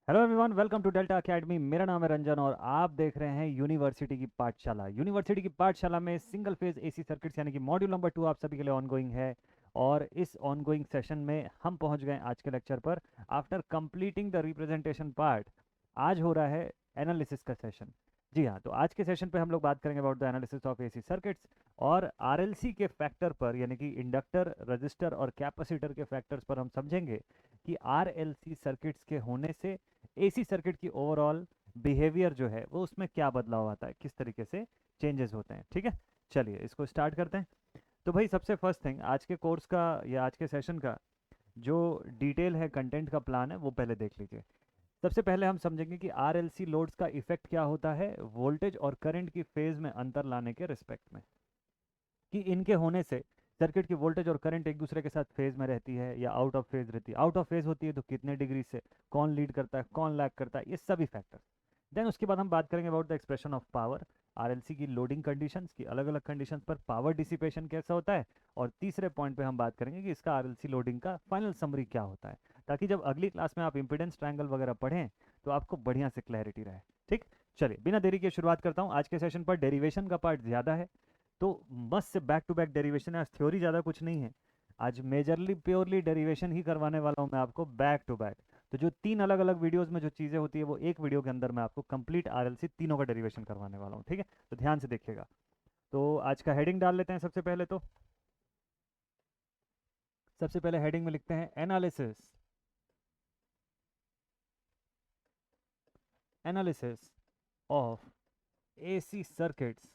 Hello everyone, welcome to Delta Academy. मेरा नाम है रंजन और आप देख रहे हैं यूनिवर्सिटी की पाठशाला। यूनिवर्सिटी की पाठशाला में सिंगल फेज एसी सर्किट्स यानी कि मॉड्यूल नंबर 2 आप सभी के लिए ऑनगोइंग है। और इस ऑनगोइंग सेशन में हम पहुंच गए आज के लेक्चर पर। After completing the representation part, आज हो रहा है एनालिसिस का सेशन। जी हाँ, तो आज के सेशन पे हम लोग बात करेंगे about the analysis of AC circuits और आरएलसी के फैक्टर पर, यानी कि इंडक्टर, रजिस्टर और कैपेसिटर के फैक्टर्स पर हम समझेंगे कि आरएलसी सर्किट्स के होने से एसी सर्किट की ओवरऑल बिहेवियर जो है वो उसमें क्या बदलाव आता है, किस तरीके से चेंजेस होते हैं। ठीक है, चलिए इसको स्टार्ट करते हैं। तो भाई सबसे फर्स्ट थिंग, आज के कोर्स का या आज के सेशन का जो डिटेल है, कंटेंट का प्लान है, वो पहले देख लीजिए। सबसे पहले हम समझेंगे कि आरएलसी लोड्स का इफेक्ट क्या होता है वोल्टेज और करंट की फेज में अंतर लाने के रिस्पेक्ट में, कि इनके होने से सर्किट की वोल्टेज और करंट एक दूसरे के साथ फेज में रहती है या आउट ऑफ फेज रहती है। आउट ऑफ फेज होती है तो कितने डिग्री से, कौन लीड करता है, कौन लैग करता है, ये सभी फैक्टर्स। देन उसके बाद हम बात करेंगे about the expression of power, RLC की लोडिंग कंडीशंस की अलग अलग कंडीशंस पर पावर डिसिपेशन कैसा होता है। और तीसरे पॉइंट पे हम बात करेंगे कि इसका आरएलसी लोडिंग का फाइनल समरी क्या होता है, ताकि जब अगली क्लास में आप इंपिडेंस ट्रायंगल वगैरह पढ़ें तो आपको बढ़िया से क्लैरिटी रहे। ठीक, चलिए बिना देरी के शुरुआत करता हूँ। आज के सेशन पर डेरिवेशन का पार्ट ज़्यादा है, तो मस्त से बैक टू बैक डेरिवेशन है। आज थ्योरी ज़्यादा कुछ नहीं है, आज मेजरली प्योरली डेरिवेशन ही करवाने वाला हूँ मैं आपको बैक टू बैक। तो जो तीन अलग अलग वीडियोस में जो चीज़ें होती है वो एक वीडियो के अंदर मैं आपको कंप्लीट आरएलसी तीनों का डेरिवेशन करवाने वाला हूँ। ठीक है, तो ध्यान से देखिएगा। तो आज का हेडिंग डाल लेते हैं। सबसे पहले हेडिंग में लिखते हैं analysis, analysis of AC circuits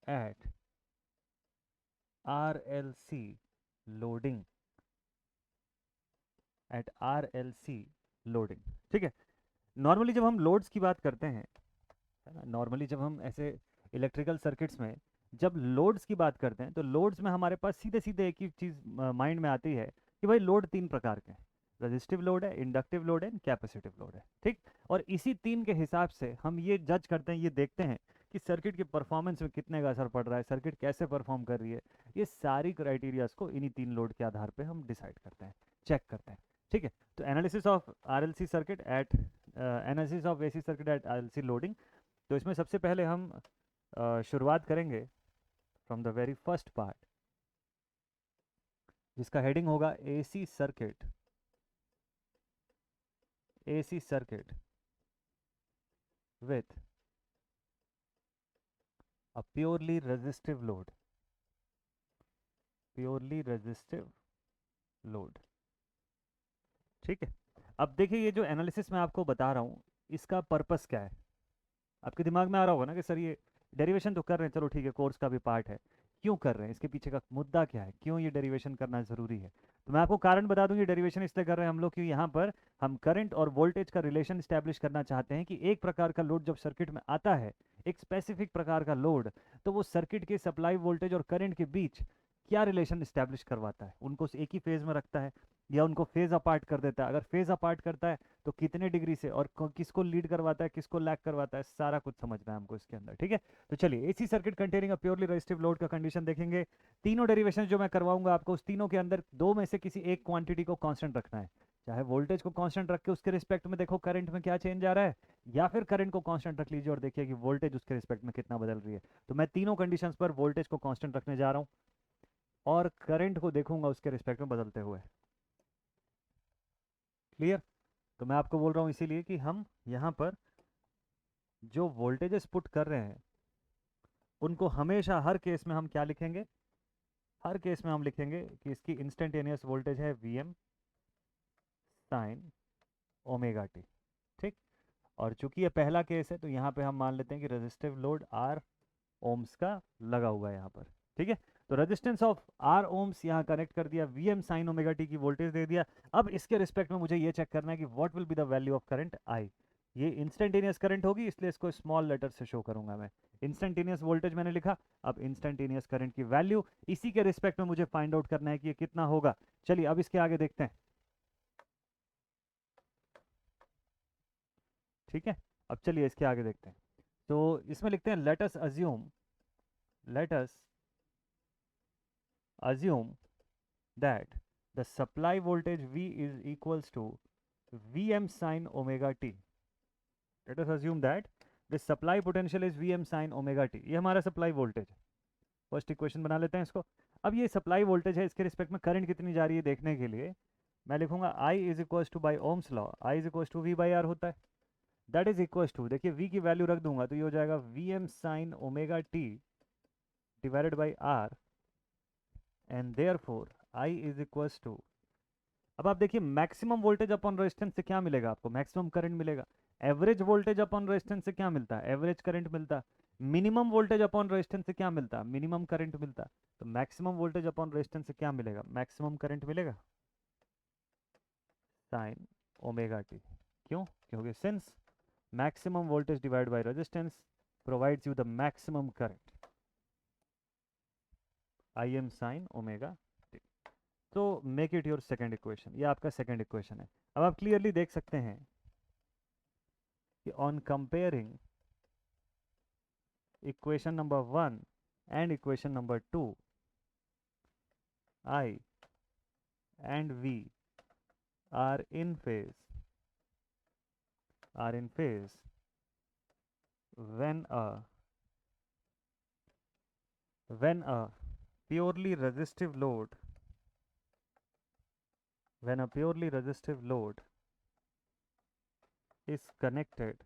at RLC loading, at RLC loading. ठीक है, नॉर्मली जब हम लोड्स की बात करते हैं, है ना, नॉर्मली जब हम ऐसे इलेक्ट्रिकल सर्किट्स में जब लोड्स की बात करते हैं तो लोड्स में हमारे पास सीधे सीधे एक ही चीज़ माइंड में आती है कि भाई लोड तीन प्रकार के हैं। रजिस्टिव लोड है, इंडक्टिव लोड है, कैपेसिटिव लोड है। ठीक, और इसी तीन के हिसाब से हम ये जज करते हैं, ये देखते हैं कि सर्किट की परफॉर्मेंस में कितने का असर पड़ रहा है, सर्किट कैसे परफॉर्म कर रही है। ये सारी क्राइटेरियाज को इन्हीं तीन लोड के आधार पे हम डिसाइड करते हैं, चेक करते हैं। ठीक है, तो analysis of RLC circuit eight analysis of AC circuit eight RLC loading. तो इसमें सबसे पहले हम शुरुआत करेंगे from the very first part, जिसका हेडिंग होगा AC circuit, AC circuit with a purely resistive load, purely resistive load. ठीक है, अब देखिए ये जो एनालिसिस मैं आपको बता रहा हूँ इसका पर्पस क्या है। आपके दिमाग में आ रहा होगा ना कि सर ये डेरिवेशन तो कर रहे हैं, चलो ठीक है, कोर्स का भी पार्ट है, क्यों कर रहे हैं, इसके पीछे का मुद्दा क्या है, क्यों ये डेरिवेशन करना ज़रूरी है। तो मैं आपको कारण बता दूं, ये डेरिवेशन इसलिए कर रहे हैं हम लोग कि यहाँ पर हम करंट और वोल्टेज का रिलेशन स्टैब्लिश करना चाहते हैं कि एक प्रकार का लोड जब सर्किट में आता है, एक स्पेसिफिक प्रकार का लोड, तो वो सर्किट के सप्लाई वोल्टेज और करंट के बीच क्या रिलेशन स्टैब्लिश करवाता है, उनको एक ही फेज में रखता है या उनको फेज अपार्ट कर देता है। अगर फेज अपार्ट करता है तो कितने डिग्री से, और किसको लीड करवाता है, किसको लैग करवाता है, सारा कुछ समझना है हमको इसके अंदर। ठीक है, तो चलिए AC circuit containing a purely resistive load का कंडीशन देखेंगे। तीनों डेरिवेशन जो मैं करवाऊंगा आपको, उस तीनों के अंदर दो में से किसी एक क्वांटिटी को कांस्टेंट रखना है। चाहे वोल्टेज को कांस्टेंट रख के उसके रिस्पेक्ट में देखो करंट में क्या चेंज आ रहा है, या फिर करंट को कांस्टेंट रख लीजिए और देखिए कि वोल्टेज उसके रिस्पेक्ट में कितना बदल रही है। तो मैं तीनों कंडीशंस पर वोल्टेज को कांस्टेंट रखने जा रहा हूँ और करंट को देखूंगा उसके रिस्पेक्ट में बदलते हुए। क्लियर? तो मैं आपको बोल रहा हूँ इसीलिए कि हम यहाँ पर जो वोल्टेजेस पुट कर रहे हैं उनको हमेशा हर केस में हम क्या लिखेंगे, हर केस में हम लिखेंगे कि इसकी इंस्टेंटेनियस वोल्टेज है V M sine omega T. ठीक, और चूंकि ये पहला केस है तो यहाँ पे हम मान लेते हैं कि रेजिस्टिव लोड आर ओम्स का लगा हुआ है यहाँ पर। ठीक है, तो रेजिस्टेंस ऑफ आर ओम्स यहाँ कनेक्ट कर दिया, V M sine omega T की वोल्टेज दे दिया। अब इसके रिस्पेक्ट में मुझे ये चेक करना है कि what will be the value of current I. ये इंस्टेंटेनियस करंट होगी इसलिए इसको स्मॉल लेटर से शो करूंगा मैं। इंस्टेंटेनियस वोल्टेज मैंने लिखा, अब इंस्टेंटेनियस करंट की वैल्यू इसी के रिस्पेक्ट में मुझे फाइंड आउट करना है कि ये कितना होगा। चलिए अब इसके आगे देखते हैं। ठीक है, अब चलिए इसके आगे देखते हैं। तो इसमें लिखते हैं let us assume that the supply voltage V is equals to Vm sin omega t. Let us assume that this supply potential is Vm sin omega t. ये हमारा सप्लाई वोल्टेज है. फर्स्ट इक्वेशन बना लेते हैं इसको. अब ये supply voltage है, इसके रिस्पेक्ट में करंट कितनी जा रही है देखने के लिए मैं लिखूंगा I is equals to by ohm's law, I is equals to V by R होता है. दैट इज इक्वल्स टू, देखिए V की वैल्यू रख दूंगा तो ये हो जाएगा Vm sin omega t divided by R, and therefore I is equals to. अब आप देखिए मैक्सिमम वोल्टेज अपॉन रेजिस्टेंस से क्या मिलेगा आपको, मैक्सिमम करंट मिलेगा. एवरेज वोल्टेज अपॉन रेजिस्टेंस से क्या मिलता है, एवरेज करंट मिलता है. मिनिमम वोल्टेज अपॉन रेजिस्टेंस से क्या मिलता है, मिनिमम करंट मिलता है. तो मैक्सिमम वोल्टेज अपॉन रेजिस्टेंस से क्या मिलेगा, मैक्सिमम करंट मिलेगा साइन ओमेगा टी. क्यों, क्योंकि since maximum voltage divide by resistance provides you the maximum current, I M sine omega. तो make it your second equation, ये आपका सेकेंड इक्वेशन है. अब आप क्लियरली देख सकते हैं कि on comparing equation number 1 and equation number 2, I and V are in phase when a purely resistive load is connected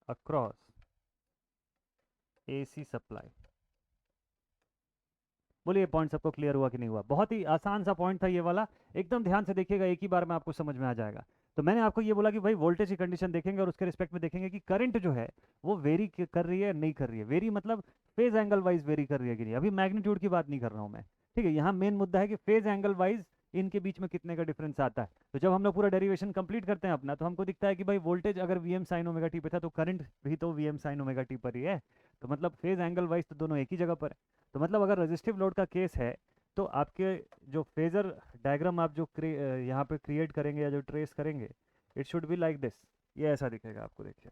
across AC supply. बोलिए ये पॉइंट सबको क्लियर हुआ कि नहीं हुआ. बहुत ही आसान सा पॉइंट था ये वाला, एकदम ध्यान से देखिएगा, एक ही बार में आपको समझ में आ जाएगा. तो मैंने आपको ये बोला कि भाई वोल्टेज की कंडीशन देखेंगे और उसके रिस्पेक्ट में देखेंगे कि करंट जो है वो वेरी कर रही है नहीं कर रही है. वेरी मतलब फेज एंगल वाइज वेरी कर रही है कि नहीं. अभी मैग्नीट्यूड की बात नहीं कर रहा हूँ मैं, ठीक है. यहाँ मेन मुद्दा है कि फेज एंगल वाइज इनके बीच में कितने का डिफरेंस आता है. तो जब हम लोग पूरा डेरिवेशन कंप्लीट करते हैं अपना, तो हमको दिखता है कि भाई वोल्टेज अगर V M sine omega T पे था तो करंट भी तो V M sine omega T पर ही है. तो मतलब फेज एंगल वाइज तो दोनों एक ही जगह पर है. तो मतलब अगर रजिस्टिव लोड का केस है तो आपके जो फेजर डायग्राम आप जो यहाँ पे क्रिएट करेंगे या जो ट्रेस करेंगे, it should be like this. ये ऐसा दिखेगा आपको, देखिए.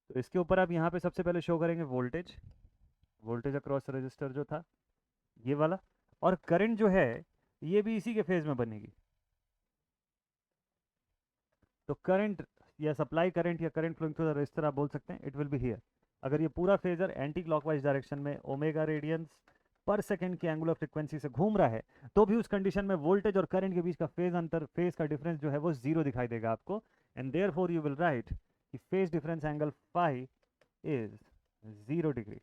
तो इसके ऊपर आप यहाँ पे सबसे पहले शो करेंगे वोल्टेज अक्रॉस रजिस्टर जो था ये वाला, और करंट जो है ये भी इसी के फेज में बनेगी. तो करंट या सप्लाई करंट या current flowing through the resistor आप बोल सकते हैं, इट विल बी हियर. अगर ये पूरा फेजर एंटी क्लॉकवाइज डायरेक्शन में ओमेगा रेडियंस पर सेकंड की एंगुलर फ्रीक्वेंसी से घूम रहा है, तो भी उस कंडीशन में वोल्टेज और करंट के बीच का फेज अंतर, फेज का डिफरेंस जो है वो जीरो दिखाई देगा आपको. And therefore you will write कि phase difference angle phi is 0 degree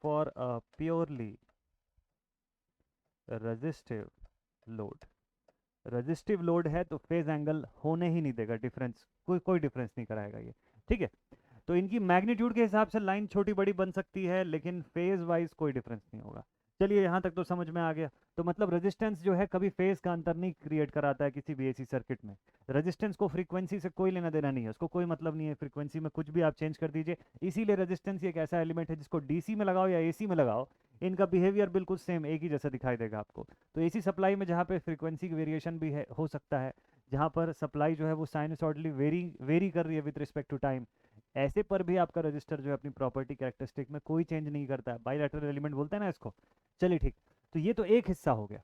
for a purely resistive load. Resistive load है तो फेज एंगल होने ही नहीं देगा, डिफरेंस कोई डिफरेंस नहीं कराएगा ये, ठीक है. तो इनकी मैग्नीट्यूड के हिसाब से लाइन छोटी बड़ी बन सकती है, लेकिन फेज वाइज कोई डिफरेंस नहीं होगा. चलिए यहाँ तक तो समझ में आ गया. तो मतलब रेजिस्टेंस जो है कभी फेज का अंतर नहीं क्रिएट कराता है किसी भी एसी सर्किट में. रेजिस्टेंस को फ्रीक्वेंसी से कोई लेना देना नहीं है, उसको कोई मतलब नहीं है, फ्रीक्वेंसी में कुछ भी आप चेंज कर दीजिए. इसीलिए रेजिस्टेंस एक ऐसा एलिमेंट है जिसको डीसी में लगाओ या एसी में लगाओ, इनका बिहेवियर बिल्कुल सेम एक ही जैसा दिखाई देगा आपको. तो एसी सप्लाई में जहाँ पे फ्रीक्वेंसी की वेरिएशन भी है हो सकता है, जहाँ पर सप्लाई जो है वो साइनसॉइडली वेरी कर रही है विद रिस्पेक्ट टू टाइम, ऐसे पर भी आपका रजिस्टर जो है अपनी प्रॉपर्टी कैरेक्टरिस्टिक में कोई चेंज नहीं करता है. बाइलैटरल एलिमेंट बोलते हैं ना इसको. चलिए ठीक. तो ये तो एक हिस्सा हो गया.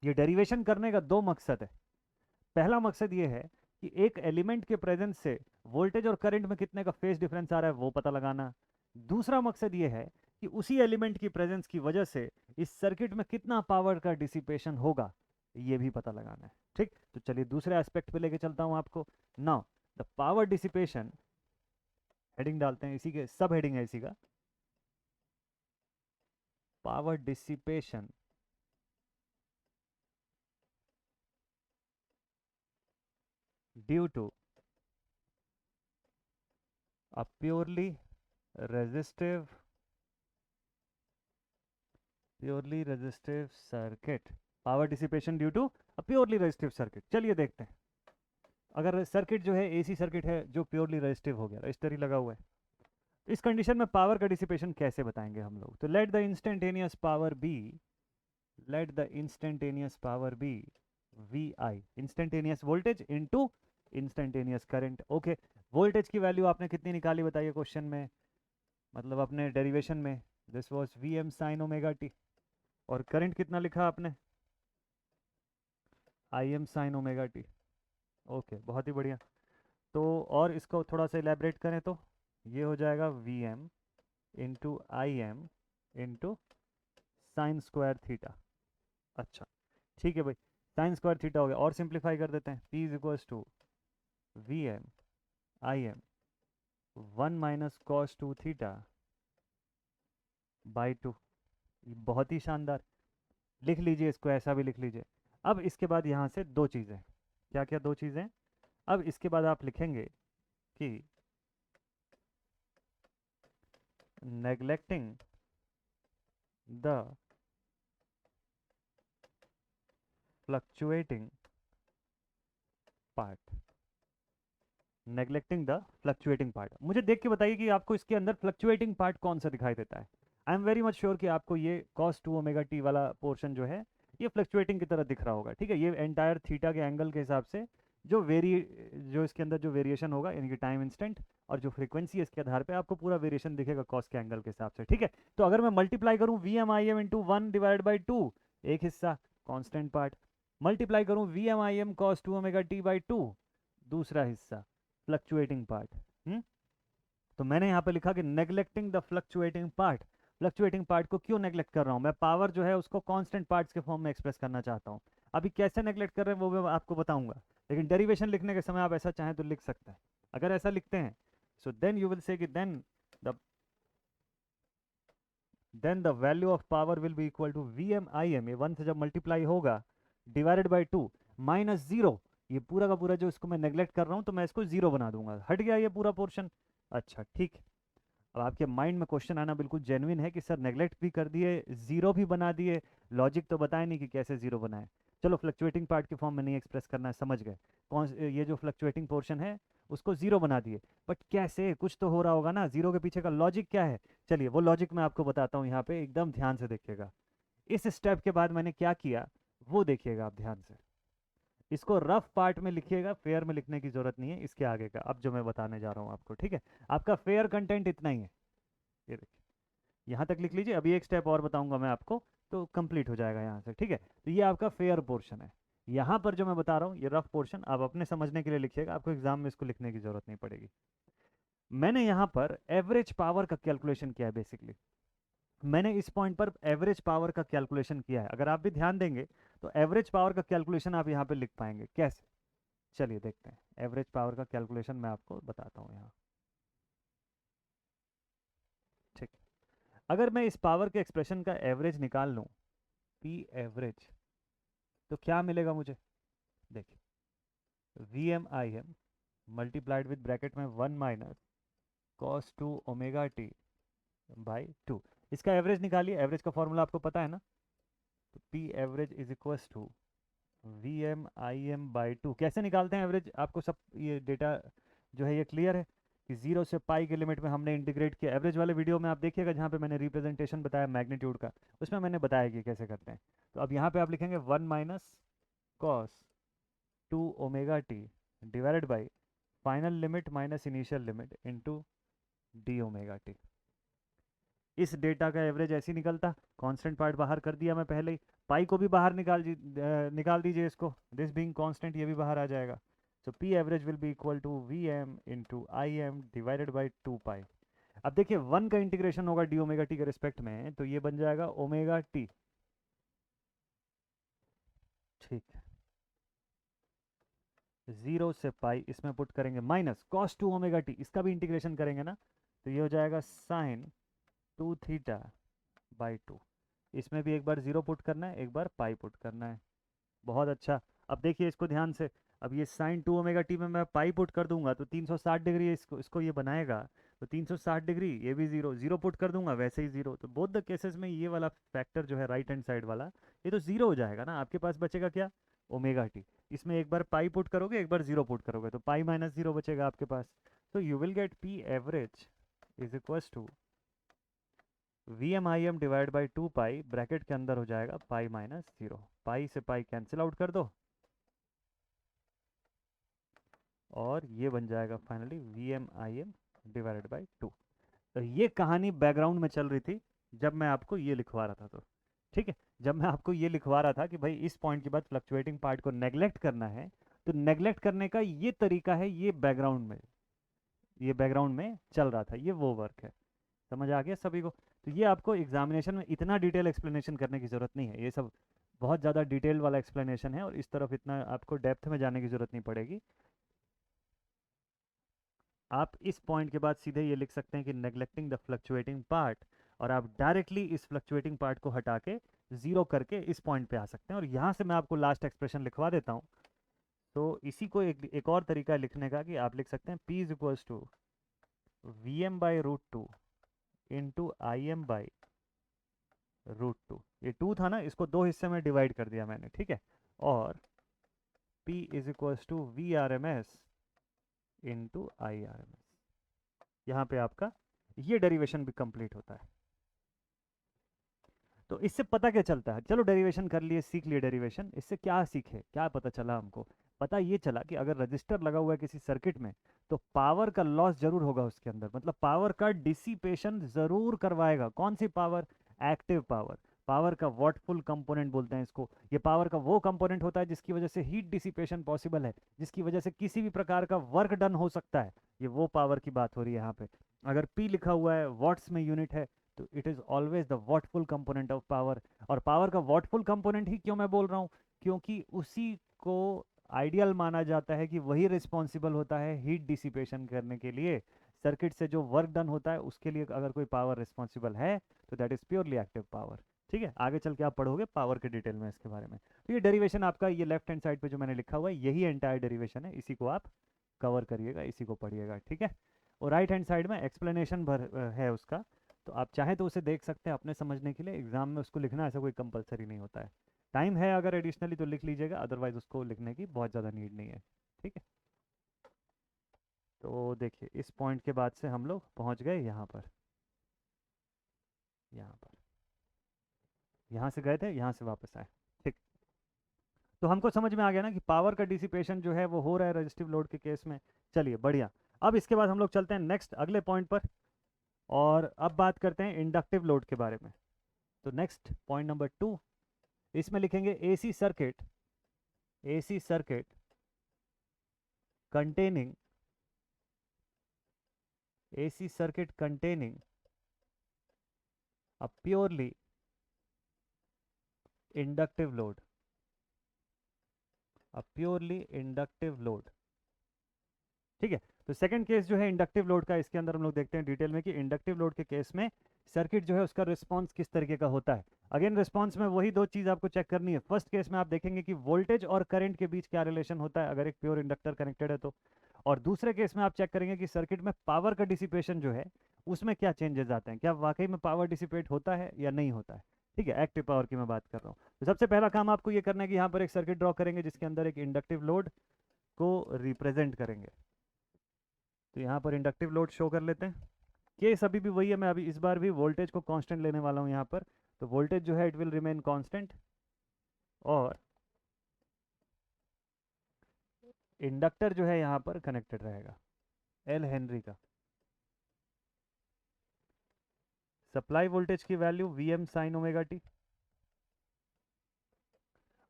ये डेरिवेशन करने का दो मकसद है. पहला मकसद ये है कि एक एलिमेंट के प्रेजेंस से वोल्टेज और करंट में कितने का फेज डिफरेंस आ रहा है वो पता लगाना. दूसरा मकसद ये है कि उसी एलिमेंट की प्रेजेंस की वजह से इस सर्किट में कितना पावर का डिसिपेशन होगा ये भी पता लगाना है, ठीक. तो चलिए दूसरे एस्पेक्ट पे लेके चलता हूं आपको. Now the power dissipation, heading डालते हैं, इसी के सब हेडिंग है इसी का, power dissipation due to a purely resistive circuit. Power dissipation due to a purely resistive circuit. चलिए देखते हैं. अगर सर्किट जो है एसी सर्किट है जो प्योरली रेजिस्टिव हो गया, रजिस्टर ही लगा हुआ है, तो इस कंडीशन में पावर का डिसिपेशन कैसे बताएंगे हम लोग. तो let the instantaneous power be V I, instantaneous voltage into instantaneous current. Okay, voltage की वैल्यू आपने कितनी निकाली बताइए क्वेश्चन में, मतलब अपने डेरिवेशन में this was V M sine omega T, और करंट कितना लिखा आपने, I M sine omega T. Okay, बहुत ही बढ़िया। तो और इसको थोड़ा सा इलेबरेट करें तो ये हो जाएगा V M into I M into sine square theta. अच्छा, ठीक है भाई, साइन स्क्वायर थीटा हो गया, और सिंप्लीफाई कर देते हैं, P is equals to V M I M 1 - cos 2 theta by 2। बहुत ही शानदार, लिख लीजिए इसको, ऐसा भी लिख लीजिए। अब इसके बाद यहाँ से दो चीज़ें, क्या क्या दो चीज़ें, अब इसके बाद आप लिखेंगे कि neglecting the fluctuating part, neglecting the fluctuating part. मुझे देख के बताइए कि आपको इसके अंदर फ्लक्चुएटिंग पार्ट कौन सा दिखाई देता है। I am very much sure कि आपको ये cos 2 ओमेगा टी वाला पोर्शन जो है ये फ्लक्चुएटिंग की तरह दिख रहा होगा, ठीक है। ये एंटायर थीटा के एंगल के हिसाब से जो इसके अंदर जो वेरिएशन होगा, यानी कि टाइम इंस्टेंट और जो फ्रीक्वेंसी है, इसके आधार पे आपको पूरा वेरिएशन दिखेगा कॉस के एंगल के हिसाब से, ठीक है। तो अगर मैं मल्टीप्लाई करूँ V M I M into 1/2, एक हिस्सा कॉन्स्टेंट पार्ट, मल्टीप्लाई करूँ V M I M cos 2 omega T by 2, दूसरा हिस्सा फ्लक्चुएटिंग पार्ट। तो मैंने यहाँ पे लिखा कि neglecting the fluctuating part. Fluctuating part को क्यों नेग्लेक्ट कर रहा हूँ मैं, पावर जो है उसको कांस्टेंट पार्ट्स के फॉर्म में एक्सप्रेस करना चाहता हूँ। अभी कैसे नेग्लेक्ट कर रहे हैं वो मैं आपको बताऊंगा, लेकिन डेरिवेशन लिखने के समय आप ऐसा चाहें तो लिख सकते हैं। अगर ऐसा लिखते हैं so then you will say that then the value of power will be equal to V M I M, ये 1 से जब मल्टीप्लाई होगा डिवाइडेड बाई 2 माइनस 0। ये पूरा का पूरा जो इसको मैं नेग्लेक्ट कर रहा हूँ तो मैं इसको 0 बना दूंगा, हट गया ये पूरा पोर्शन। अच्छा ठीक है, अब आपके माइंड में क्वेश्चन आना बिल्कुल जेन्युइन है कि सर नेग्लेक्ट भी कर दिए, जीरो भी बना दिए, लॉजिक तो बताया नहीं कि कैसे जीरो बनाए। चलो फ्लक्चुएटिंग पार्ट के फॉर्म में नहीं एक्सप्रेस करना है, समझ गए, कौन ये जो फ्लक्चुएटिंग पोर्शन है उसको जीरो बना दिए, बट कैसे, कुछ तो हो रहा होगा ना, जीरो के पीछे का लॉजिक क्या है, चलिए वो लॉजिक मैं आपको बताता हूँ यहाँ पे, एकदम ध्यान से देखिएगा। इस स्टेप के बाद मैंने क्या किया वो देखिएगा आप ध्यान से। इसको रफ पार्ट में लिखिएगा, फेयर में लिखने की जरूरत नहीं है इसके आगे का, अब जो मैं बताने जा रहा हूँ आपको, ठीक है। आपका फेयर कंटेंट इतना ही है, ये देखिए, यहाँ तक लिख लीजिए, अभी एक स्टेप और बताऊंगा मैं आपको तो कंप्लीट हो जाएगा यहाँ से, ठीक है। तो ये आपका फेयर पोर्शन है, यहाँ पर जो मैं बता रहा हूँ ये रफ पोर्शन, आप अपने समझने के लिए लिखिएगा, आपको एग्जाम में इसको लिखने की जरूरत नहीं पड़ेगी। मैंने यहाँ पर एवरेज पावर का कैलकुलेशन किया है बेसिकली, मैंने इस पॉइंट पर एवरेज पावर का कैलकुलेशन किया है। अगर आप भी ध्यान देंगे तो एवरेज पावर का कैलकुलेशन आप यहाँ पे लिख पाएंगे कैसे, चलिए देखते हैं। एवरेज पावर का कैलकुलेशन मैं आपको बताता हूँ यहाँ, ठीक। अगर मैं इस पावर के एक्सप्रेशन का एवरेज निकाल लूँ, पी एवरेज, तो क्या मिलेगा मुझे, देखिए V M I M multiplied with bracket में 1 - cos 2 ओमेगा टी बाई 2, इसका एवरेज निकालिए, एवरेज का फॉर्मूला आपको पता है ना, तो P average is equals to V M I M by 2। कैसे निकालते हैं एवरेज, आपको सब ये डेटा जो है ये क्लियर है कि 0 से पाई के लिमिट में हमने इंटीग्रेट किया। एवरेज वाले वीडियो में आप देखिएगा जहाँ पे मैंने रिप्रेजेंटेशन बताया मैग्नीट्यूड का, उसमें मैंने बताया कि कैसे करते हैं। तो अब यहाँ पे आप लिखेंगे 1 - cos 2 omega T divided by final limit minus initial limit into D omega T. इस डेटा का एवरेज ऐसे ही निकलता, कांस्टेंट पार्ट बाहर कर दिया मैं पहले ही, पाई को भी बाहर निकाल दीजिए इसको, दिस बीइंग कांस्टेंट ये भी बाहर आ जाएगा। So P average will be equal to V M into I M divided by 2 pi. अब देखिए 1 का इंटीग्रेशन होगा डी ओमेगा टी के रिस्पेक्ट में, तो ये बन जाएगा ओमेगा टी, ठीक है। 0 से पाई इसमें पुट करेंगे माइनस कॉस 2 ओमेगा टी, इसका भी इंटीग्रेशन करेंगे ना, तो ये हो जाएगा साइन 2 थीटा बाई 2। इसमें भी एक बार 0 पुट करना है, एक बार पाई पुट करना है। बहुत अच्छा, अब देखिए इसको ध्यान से, अब ये साइन 2 ओमेगा टी में मैं पाई पुट कर दूंगा तो 360 डिग्री इसको इसको ये बनाएगा, तो 360 डिग्री, ये भी 0 0 पुट कर दूंगा वैसे ही 0, तो बोथ द केसेस में ये वाला फैक्टर जो है राइट हैंड साइड वाला ये तो 0 हो जाएगा ना, आपके पास बचेगा क्या, ओमेगा टी। इसमें एक बार पाई पुट करोगे, एक बार 0 पुट करोगे, तो पाई माइनस 0 बचेगा आपके पास। तो you will get P average is equals to V M I M divide by 2 pi, bracket के अंदर हो जाएगा पाई माइनस 0, पाई से पाई कैंसिल आउट कर दो, और ये बन जाएगा finally V M I M divided by 2। ये कहानी बैकग्राउंड में चल रही थी जब मैं आपको ये लिखवा रहा था, तो ठीक है, जब मैं आपको ये लिखवा रहा था कि भाई इस पॉइंट के बाद फ्लक्चुएटिंग पार्ट को नेग्लेक्ट करना है, तो नेग्लेक्ट करने का ये तरीका है, ये बैकग्राउंड में चल रहा था, ये वो वर्क है। समझ आ गया सभी को? तो ये आपको एग्जामिनेशन में इतना डिटेल एक्सप्लेनेशन करने की ज़रूरत नहीं है, ये सब बहुत ज़्यादा डिटेल वाला एक्सप्लेनेशन है और इस तरफ इतना आपको डेप्थ में जाने की ज़रूरत नहीं पड़ेगी। आप इस पॉइंट के बाद सीधे ये लिख सकते हैं कि नेग्लेक्टिंग द फ्लक्चुएटिंग पार्ट, और आप डायरेक्टली इस फ्लक्चुएटिंग पार्ट को हटा के ज़ीरो करके इस पॉइंट पे आ सकते हैं। और यहाँ से मैं आपको लास्ट एक्सप्रेशन लिखवा देता हूँ। तो इसी को एक और तरीका है लिखने का कि आप लिख सकते हैं P is equals to V M by root two into I M by root two. ये टू था ना, इसको दो हिस्से में डिवाइड कर दिया मैंने, ठीक है। और P is equals to V R M S into I R M S. यहाँ पे आपका ये डेरिवेशन भी कंप्लीट होता है। तो इससे पता क्या चलता है? चलो डेरिवेशन कर लिए, सीख लिए डेरिवेशन, इससे क्या सीखे, क्या पता चला हमको? पता ये चला कि अगर रजिस्टर लगा हुआ है किसी सर्किट में, तो पावर का लॉस जरूर होगा उसके अंदर, मतलब पावर का डिसिपेशन जरूर करवाएगा। कौन सी पावर? Active power. पावर का वॉटफुल कंपोनेंट बोलते हैं इसको। ये पावर का वो कंपोनेंट होता है जिसकी वजह से हीट डिसिपेशन पॉसिबल है, जिसकी वजह से किसी भी प्रकार का वर्क डन हो सकता है। ये वो पावर की बात हो रही है यहाँ पे। अगर पी लिखा हुआ है, वॉट्स में यूनिट है, तो it is always the wattful component of power. और पावर का वॉटफुल कंपोनेंट ही क्यों मैं बोल रहा हूँ? क्योंकि उसी को आइडियल माना जाता है कि वही रिस्पॉन्सिबल होता है हीट डिसिपेशन करने के लिए। सर्किट से जो वर्क डन होता है उसके लिए अगर कोई पावर रिस्पॉन्सिबल है, तो that is purely active power. ठीक है, आगे चल के आप पढ़ोगे पावर के डिटेल में इसके बारे में। तो ये डेरिवेशन आपका, ये लेफ्ट हैंड साइड पे जो मैंने लिखा हुआ है, यही एंटायर डेरिवेशन है, इसी को आप कवर करिएगा, इसी को पढ़िएगा, ठीक है। और राइट हैंड साइड में एक्सप्लेनेशन भर है उसका, तो आप चाहें तो उसे देख सकते हैं अपने समझने के लिए। एग्जाम में उसको लिखना ऐसा कोई कंपलसरी नहीं होता है। टाइम है अगर एडिशनली तो लिख लीजिएगा, अदरवाइज उसको लिखने की बहुत ज़्यादा नीड नहीं है, ठीक है। तो देखिए इस पॉइंट के बाद से हम लोग पहुंच गए यहाँ पर, यहाँ पर, यहाँ से गए थे, यहाँ से वापस आए, ठीक। तो हमको समझ में आ गया ना कि पावर का डिसिपेशन जो है वो हो रहा है रजिस्टिव लोड के केस में। चलिए बढ़िया। अब इसके बाद हम लोग चलते हैं नेक्स्ट अगले पॉइंट पर, और अब बात करते हैं इंडक्टिव लोड के बारे में। तो नेक्स्ट पॉइंट नंबर 2, इसमें लिखेंगे AC circuit containing AC circuit containing a purely inductive load, a purely inductive load। ठीक है, तो सेकंड केस जो है इंडक्टिव लोड का, इसके अंदर हम लोग देखते हैं डिटेल में कि इंडक्टिव लोड के केस में सर्किट जो है उसका रिस्पांस किस तरीके का होता है। अगेन रिस्पांस में वही दो चीज आपको चेक करनी है। फर्स्ट केस में आप देखेंगे कि वोल्टेज और करंट के बीच क्या रिलेशन होता है अगर एक प्योर इंडक्टर कनेक्टेड है तो। और दूसरे केस में आप चेक करेंगे कि सर्किट में पावर का डिसिपेशन जो है उसमें क्या चेंजेस आते हैं, क्या वाकई में पावर डिसिपेट होता है या नहीं होता है। ठीक है, एक्टिव पावर की मैं बात कर रहा हूँ। तो सबसे पहला काम आपको ये करना है कि यहाँ पर एक सर्किट ड्रॉ करेंगे जिसके अंदर एक इंडक्टिव लोड को रिप्रेजेंट करेंगे। तो यहाँ पर इंडक्टिव लोड शो कर लेते हैं। केस अभी भी वही है, मैं अभी इस बार भी वोल्टेज को कांस्टेंट लेने वाला हूँ यहाँ पर। तो वोल्टेज जो है इट विल रिमेन कांस्टेंट, और इंडक्टर जो है यहाँ पर कनेक्टेड रहेगा एल हेनरी का। सप्लाई वोल्टेज की value V M sine omega T,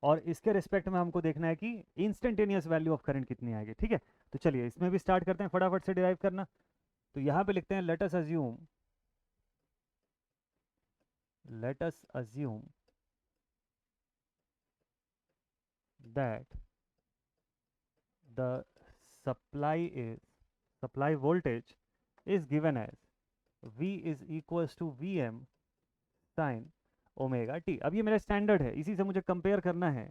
और इसके रिस्पेक्ट में हमको देखना है कि इंस्टेंटेनियस वैल्यू ऑफ करंट कितनी आएगी। ठीक है, तो चलिए इसमें भी स्टार्ट करते हैं फटाफट से डिराइव करना। तो यहाँ पे लिखते हैं let us assume that the supply voltage is given as V is equals to Vm sin omega T. अब ये मेरा स्टैंडर्ड है, इसी से मुझे कंपेयर करना है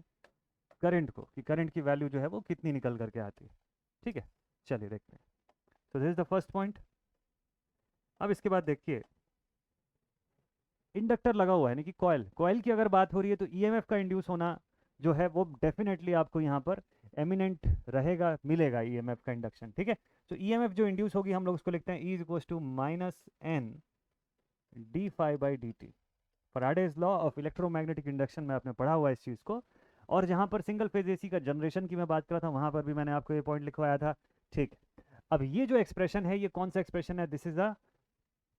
करंट को कि करंट की वैल्यू जो है वो कितनी निकल करके आती है। ठीक है, चलिए देखते हैं। So this is the first point. अब इसके बाद देखिए इंडक्टर लगा हुआ है, यानी कि कॉयल की अगर बात हो रही है तो ईएमएफ का इंड्यूस होना जो है वो डेफिनेटली आपको यहाँ पर एमिनेंट रहेगा, मिलेगा ईएमएफ का इंडक्शन। ठीक है, तो ईएमएफ जो इंड्यूस होगी हम लोग उसको लिखते हैं E is equal to minus N D phi by D T. Faraday's law of electromagnetic induction में आपने पढ़ा हुआ है इस चीज़ को। और जहाँ पर सिंगल फेज एसी का जनरेशन की मैं बात कर रहा था वहाँ पर भी मैंने आपको ये पॉइंट लिखवाया था। ठीक, अब ये जो एक्सप्रेशन है ये कौन सा एक्सप्रेशन है? This is a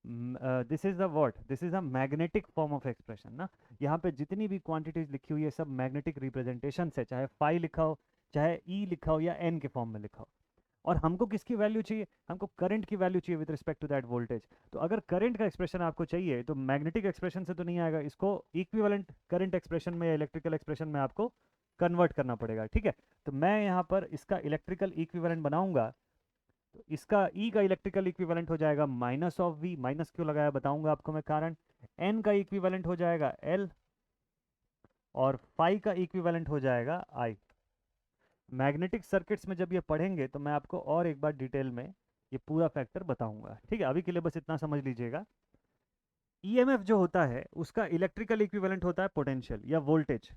this is the what, this is a magnetic form of expression ना। यहाँ पे जितनी भी क्वांटिटीज लिखी हुई है सब मैग्नेटिक रिप्रेजेंटेशन है, चाहे फाई लिखा हो, चाहे ई लिखा हो, या एन के फॉर्म में लिखा हो। और हमको किसकी वैल्यू चाहिए, हमको करंट की वैल्यू चाहिए with respect to that voltage. तो अगर करंट का एक्सप्रेशन आपको चाहिए तो मैग्नेटिक एक्सप्रेशन से तो नहीं आएगा, इसको इक्विवेलेंट करंट एक्सप्रेशन में या इलेक्ट्रिकल एक्सप्रेशन में आपको कन्वर्ट करना पड़ेगा, ठीक है। तो मैं यहाँ पर इसका इलेक्ट्रिकल इक्विवेलेंट बनाऊंगा, तो इसका ई का इलेक्ट्रिकल इक्विवेलेंट हो जाएगा माइनस ऑफ वी, माइनस क्यों लगाया बताऊंगा आपको मैं कारण। एन का इक्विवेलेंट हो जाएगा एल, और फाई का इक्विवेलेंट हो जाएगा आई। मैग्नेटिक सर्किट्स में जब ये पढ़ेंगे तो मैं आपको और एक बार डिटेल में ये पूरा फैक्टर बताऊंगा, ठीक है। अभी के लिए बस इतना समझ लीजिएगा। ईएमएफ जो होता है उसका इलेक्ट्रिकल इक्विवेलेंट होता है पोटेंशियल या वोल्टेज,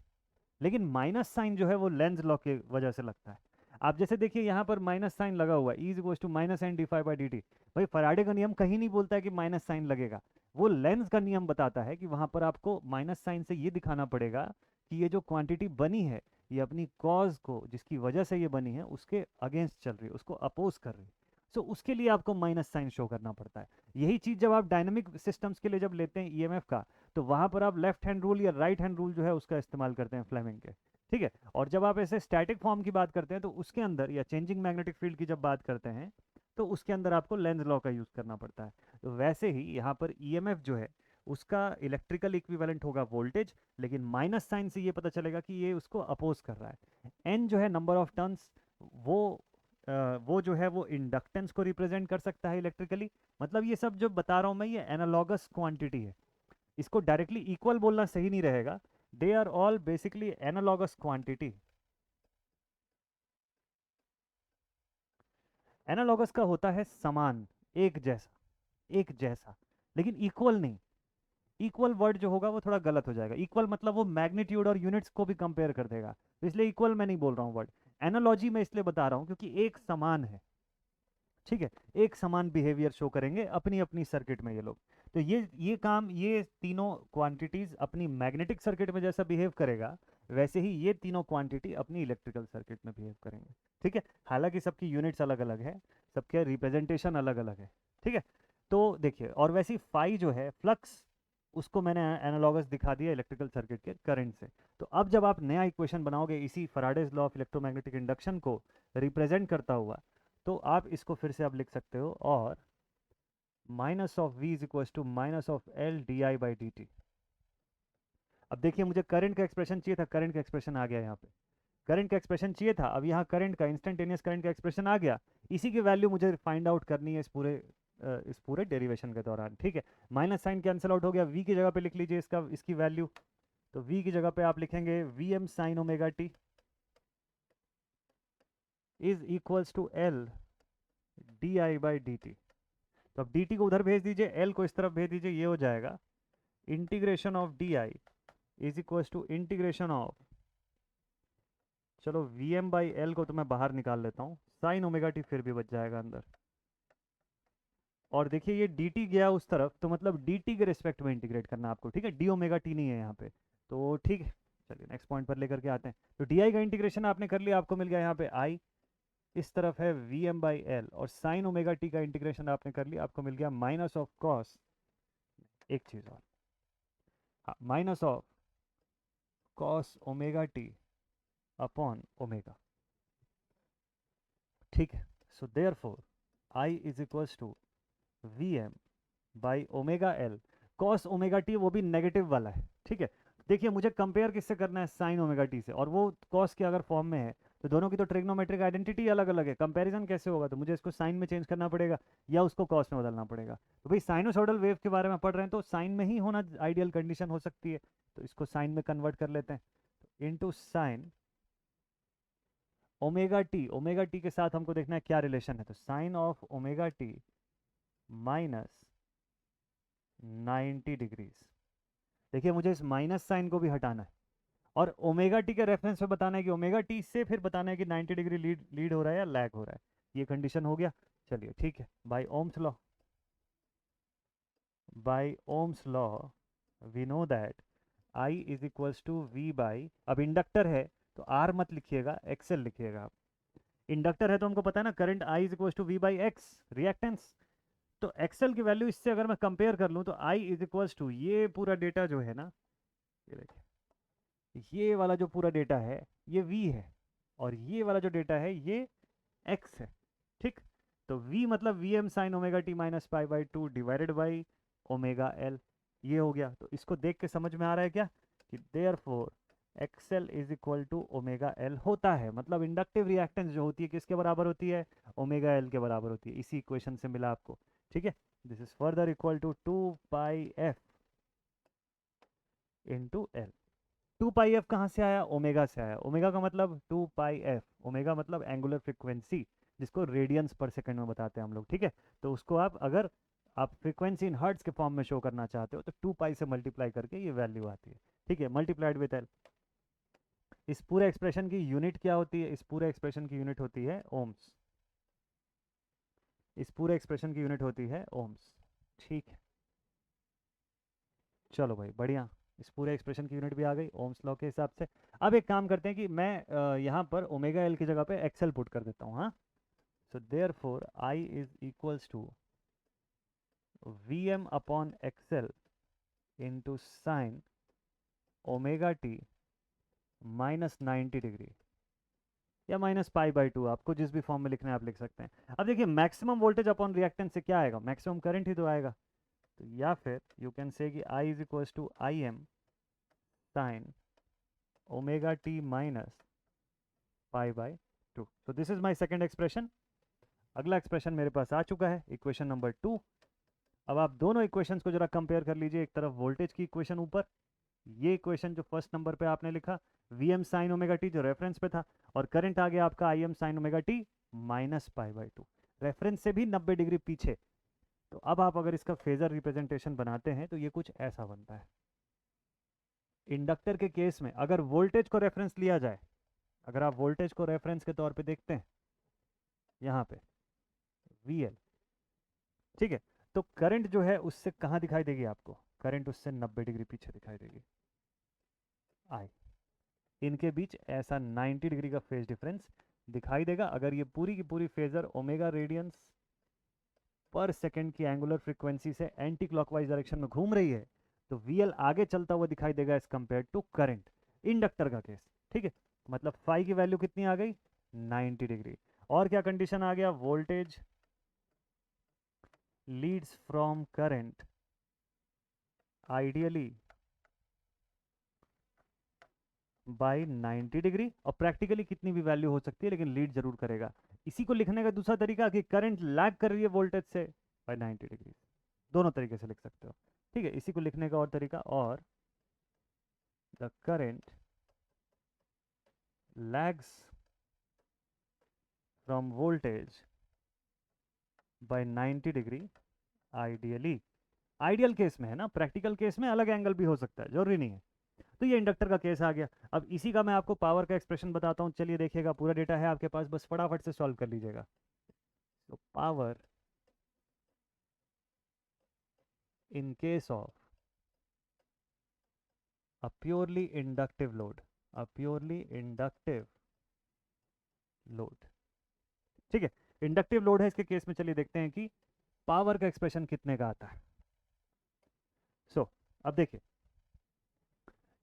लेकिन माइनस साइन जो है वो लेंज लॉ की वजह से लगता है। आप जैसे देखिए यहाँ पर माइनस साइन लगा हुआ है, E is equal to minus N D phi by D T. भाई फराडे का नियम कहीं नहीं बोलता है कि माइनस साइन लगेगा, वो लेंस का नियम बताता है कि वहाँ पर आपको माइनस साइन से ये दिखाना पड़ेगा कि ये जो क्वांटिटी बनी है ये अपनी कॉज को, जिसकी वजह से ये बनी है, उसके अगेंस्ट चल रही है, उसको अपोज कर रही है। सो उसके लिए आपको माइनस साइन शो करना पड़ता है। यही चीज़ जब आप डायनेमिक सिस्टम्स के लिए जब लेते हैं ईएमएफ का, तो वहाँ पर आप लेफ्ट हैंड रूल या राइट हैंड रूल जो है उसका इस्तेमाल करते हैं फ्लेमिंग के, ठीक है। और जब आप ऐसे स्टैटिक फॉर्म की बात करते हैं तो उसके अंदर, या चेंजिंग मैग्नेटिक फील्ड की जब बात करते हैं, तो उसके अंदर आपको लेंज लॉ का यूज़ करना पड़ता है। तो वैसे ही यहाँ पर ईएमएफ जो है उसका इलेक्ट्रिकल इक्विवेलेंट होगा वोल्टेज, लेकिन माइनस साइन से ये पता चलेगा कि ये उसको अपोज कर रहा है। एन जो है नंबर ऑफ टर्न्स, वो वो जो है वो इंडक्टेंस को रिप्रेजेंट कर सकता है इलेक्ट्रिकली। मतलब ये सब जो बता रहा हूँ मैं ये एनालॉगस क्वांटिटी है, इसको डायरेक्टली इक्वल बोलना सही नहीं रहेगा। They are all basically analogous quantity. Analogous का होता है समान, एक जैसा, एक जैसा, लेकिन इक्वल नहीं। इक्वल वर्ड जो होगा वो थोड़ा गलत हो जाएगा। इक्वल मतलब वो मैग्नीट्यूड और यूनिट्स को भी कंपेयर कर देगा, तो इसलिए इक्वल मैं नहीं बोल रहा हूँ वर्ड। एनालॉजी मैं इसलिए बता रहा हूँ क्योंकि एक समान है, ठीक है। एक समान बिहेवियर शो करेंगे अपनी अपनी सर्किट में ये लोग। तो ये काम, ये तीनों क्वांटिटीज अपनी मैग्नेटिक सर्किट में जैसा बिहेव करेगा, वैसे ही ये तीनों क्वांटिटी अपनी इलेक्ट्रिकल सर्किट में बिहेव करेंगे, ठीक है। हालांकि सबकी यूनिट्स अलग अलग है, सबके रिप्रेजेंटेशन अलग अलग है, ठीक है। तो देखिए, और वैसे ही फाई जो है फ्लक्स, उसको मैंने एनालॉगस दिखा दिया इलेक्ट्रिकल सर्किट के करंट से। तो अब जब आप नया इक्वेशन बनाओगे इसी Faraday's law of electromagnetic induction को रिप्रेजेंट करता हुआ, तो आप इसको फिर से आप लिख सकते हो, और minus of V is equal to minus of L D I by D T. अब देखिए, मुझे करंट का एक्सप्रेशन चाहिए था, करंट का एक्सप्रेशन आ गया यहाँ पे। करंट का एक्सप्रेशन चाहिए था, अब यहाँ करंट का, इंस्टेंटेनियस करंट का एक्सप्रेशन आ गया। इसी की वैल्यू मुझे फाइंड आउट करनी है इस पूरे डेरिवेशन के दौरान, ठीक है। माइनस साइन कैंसिल आउट हो गया, वी की जगह पे लिख लीजिए इसकी वैल्यू। तो वी की जगह पे आप लिखेंगे V M sine omega T is equals to L D I by D T. तो अब डी टी को उधर भेज दीजिए, एल को इस तरफ भेज दीजिए, ये हो जाएगा integration of D I is equals to integration of, चलो वी एम बाई एल को तो मैं बाहर निकाल लेता हूँ, साइन ओमेगा टी फिर भी बच जाएगा अंदर। और देखिए ये डी टी गया उस तरफ, तो मतलब डी टी के रिस्पेक्ट में इंटीग्रेट करना आपको, ठीक है। डी ओमेगा टी नहीं है यहाँ पे, तो ठीक है। चलिए नेक्स्ट पॉइंट पर लेकर के आते हैं। तो डी आई का इंटीग्रेशन आपने कर लिया, आपको मिल गया यहाँ पे आई, इस तरफ है वी एम बाई एल, और साइन ओमेगा टी का इंटीग्रेशन आपने कर लिया, आपको मिल गया माइनस ऑफ कॉस, एक चीज़ और, हाँ, minus of cos omega T upon omega, ठीक है। So therefore I is equals to V M by omega L. Cos omega T वो भी नेगेटिव वाला है, ठीक है। देखिए मुझे कंपेयर किससे करना है, साइन ओमेगा टी से, और वो कॉस के अगर फॉर्म में है तो दोनों की तो ट्रिग्नोमेट्रिक आइडेंटिटी अलग अलग है, कंपैरिजन कैसे होगा, तो मुझे इसको साइन में चेंज करना पड़ेगा या उसको कॉस में बदलना पड़ेगा। तो भाई साइनोसॉइडल वेव के बारे में पढ़ रहे हैं तो साइन में ही होना आइडियल कंडीशन हो सकती है, तो इसको साइन में कन्वर्ट कर लेते हैं। तो इनटू साइन ओमेगा टी के साथ हमको देखना है क्या रिलेशन है, तो sine of omega T minus 90 degrees. देखिए मुझे इस माइनस साइन को भी हटाना है, और ओमेगा टी के रेफरेंस पे बताना है कि ओमेगा टी से फिर बताना है कि 90 डिग्री लीड हो रहा है या लैग हो रहा है। ये कंडीशन हो गया, चलिए ठीक है। By ohm's law, by ohm's law we know that I is equals to V by, अब इंडक्टर है तो आर मत लिखिएगा, एक्सएल लिखिएगा आप। इंडक्टर है तो हमको पता है ना, current I is equals to V by X, reactance. तो एक्सेल की वैल्यू इससे अगर मैं कंपेयर कर लूँ तो आई इज इक्वल्स टू ये पूरा डेटा जो है ना, ये देखिए ये वाला जो पूरा डेटा है ये वी है, और ये वाला जो डेटा है ये एक्स है। ठीक, तो v मतलब V M sine omega T minus pi by two divided by omega L, ये हो गया। तो इसको देख के समझ में आ रहा है क्या कि therefore X L is equal to omega L होता है, मतलब इंडक्टिव रिएक्टेंस जो होती है किसके बराबर होती है, ओमेगा एल के बराबर होती है। इसी इक्वेशन से मिला आपको। ठीक है, this is further equal to 2 pi F into L. 2 pi F कहाँ से आया, ओमेगा से आया। ओमेगा का मतलब 2 पाई एफ, ओमेगा मतलब एंगुलर फ्रिक्वेंसी, जिसको रेडियंस पर सेकंड में बताते हैं हम लोग। ठीक है, तो उसको आप अगर आप फ्रीक्वेंसी इन हर्ट्ज के फॉर्म में शो करना चाहते हो तो 2 पाई से मल्टीप्लाई करके ये वैल्यू आती है। ठीक है, मल्टीप्लाइड विद एल। इस पूरे एक्सप्रेशन की यूनिट क्या होती है, इस पूरे एक्सप्रेशन की यूनिट होती है ओम्स। इस पूरे एक्सप्रेशन की यूनिट होती है ओम्स। ठीक है, चलो भाई बढ़िया, इस पूरे एक्सप्रेशन की यूनिट भी आ गई ओम्स लॉ के हिसाब से। अब एक काम करते हैं कि मैं यहाँ पर ओमेगा एल की जगह पे एक्सएल पुट कर देता हूँ। हाँ, so therefore I is equals to V M upon X L into sine omega T minus 90 degree, या माइनस पाई बाई टू, आपको जिस भी फॉर्म में लिखना है आप लिख सकते हैं। अब देखिए मैक्सिमम वोल्टेज अपॉन रिएक्टेंस से क्या आएगा, मैक्सिमम करंट ही तो आएगा। तो या फिर यू कैन से कि I is equals to I M sine omega T minus pi by two. तो this is my second expression. अगला एक्सप्रेशन मेरे पास आ चुका है, इक्वेशन नंबर 2। अब आप दोनों इक्वेशंस को जरा कंपेयर कर लीजिए। एक तरफ वोल्टेज की इक्वेशन ऊपर, ये इक्वेशन जो फर्स्ट नंबर पे आपने लिखा V M sine omega T जो रेफरेंस पे था, और करंट आ गया आपका I M sine omega T minus pi by two, reference से भी 90 डिग्री पीछे। तो अब आप अगर इसका फेजर रिप्रेजेंटेशन बनाते हैं तो ये कुछ ऐसा बनता है। इंडक्टर के केस में अगर वोल्टेज को रेफरेंस लिया जाए, अगर आप वोल्टेज को रेफरेंस के तौर पे देखते हैं यहाँ पे वी एल, ठीक है, तो करंट जो है उससे कहाँ दिखाई देगी आपको, करंट उससे 90 डिग्री पीछे दिखाई देगी आई। इनके बीच ऐसा 90 डिग्री का फेज डिफरेंस दिखाई देगा। अगर ये पूरी की पूरी फेजर ओमेगा रेडियंस पर सेकंड की एंगुलर फ्रीक्वेंसी से एंटी क्लॉकवाइज डायरेक्शन में घूम रही है तो वीएल आगे चलता हुआ दिखाई देगा as compare to current, inductor का केस। ठीक है, मतलब फाई की वैल्यू कितनी आ गई, 90 डिग्री। और क्या कंडीशन आ गया, voltage leads from current ideally by 90 degree, और प्रैक्टिकली कितनी भी वैल्यू हो सकती है लेकिन लीड जरूर करेगा। इसी को लिखने का दूसरा तरीका कि करंट लैग कर रही है वोल्टेज से बाई 90 डिग्री, दोनों तरीके से लिख सकते हो। ठीक है, इसी को लिखने का और तरीका, और the current lags from voltage by 90 degree ideally. Ideal case में है ना, प्रैक्टिकल केस में अलग एंगल भी हो सकता है, जरूरी नहीं है। तो ये इंडक्टर का केस आ गया। अब इसी का मैं आपको पावर का एक्सप्रेशन बताता हूँ। चलिए देखिएगा, पूरा डेटा है आपके पास, बस फटाफट से सॉल्व कर लीजिएगा। तो power in case of a purely inductive load, a purely inductive load, ठीक है, इंडक्टिव लोड है इसके केस में। चलिए देखते हैं कि पावर का एक्सप्रेशन कितने का आता है। अब देखिए,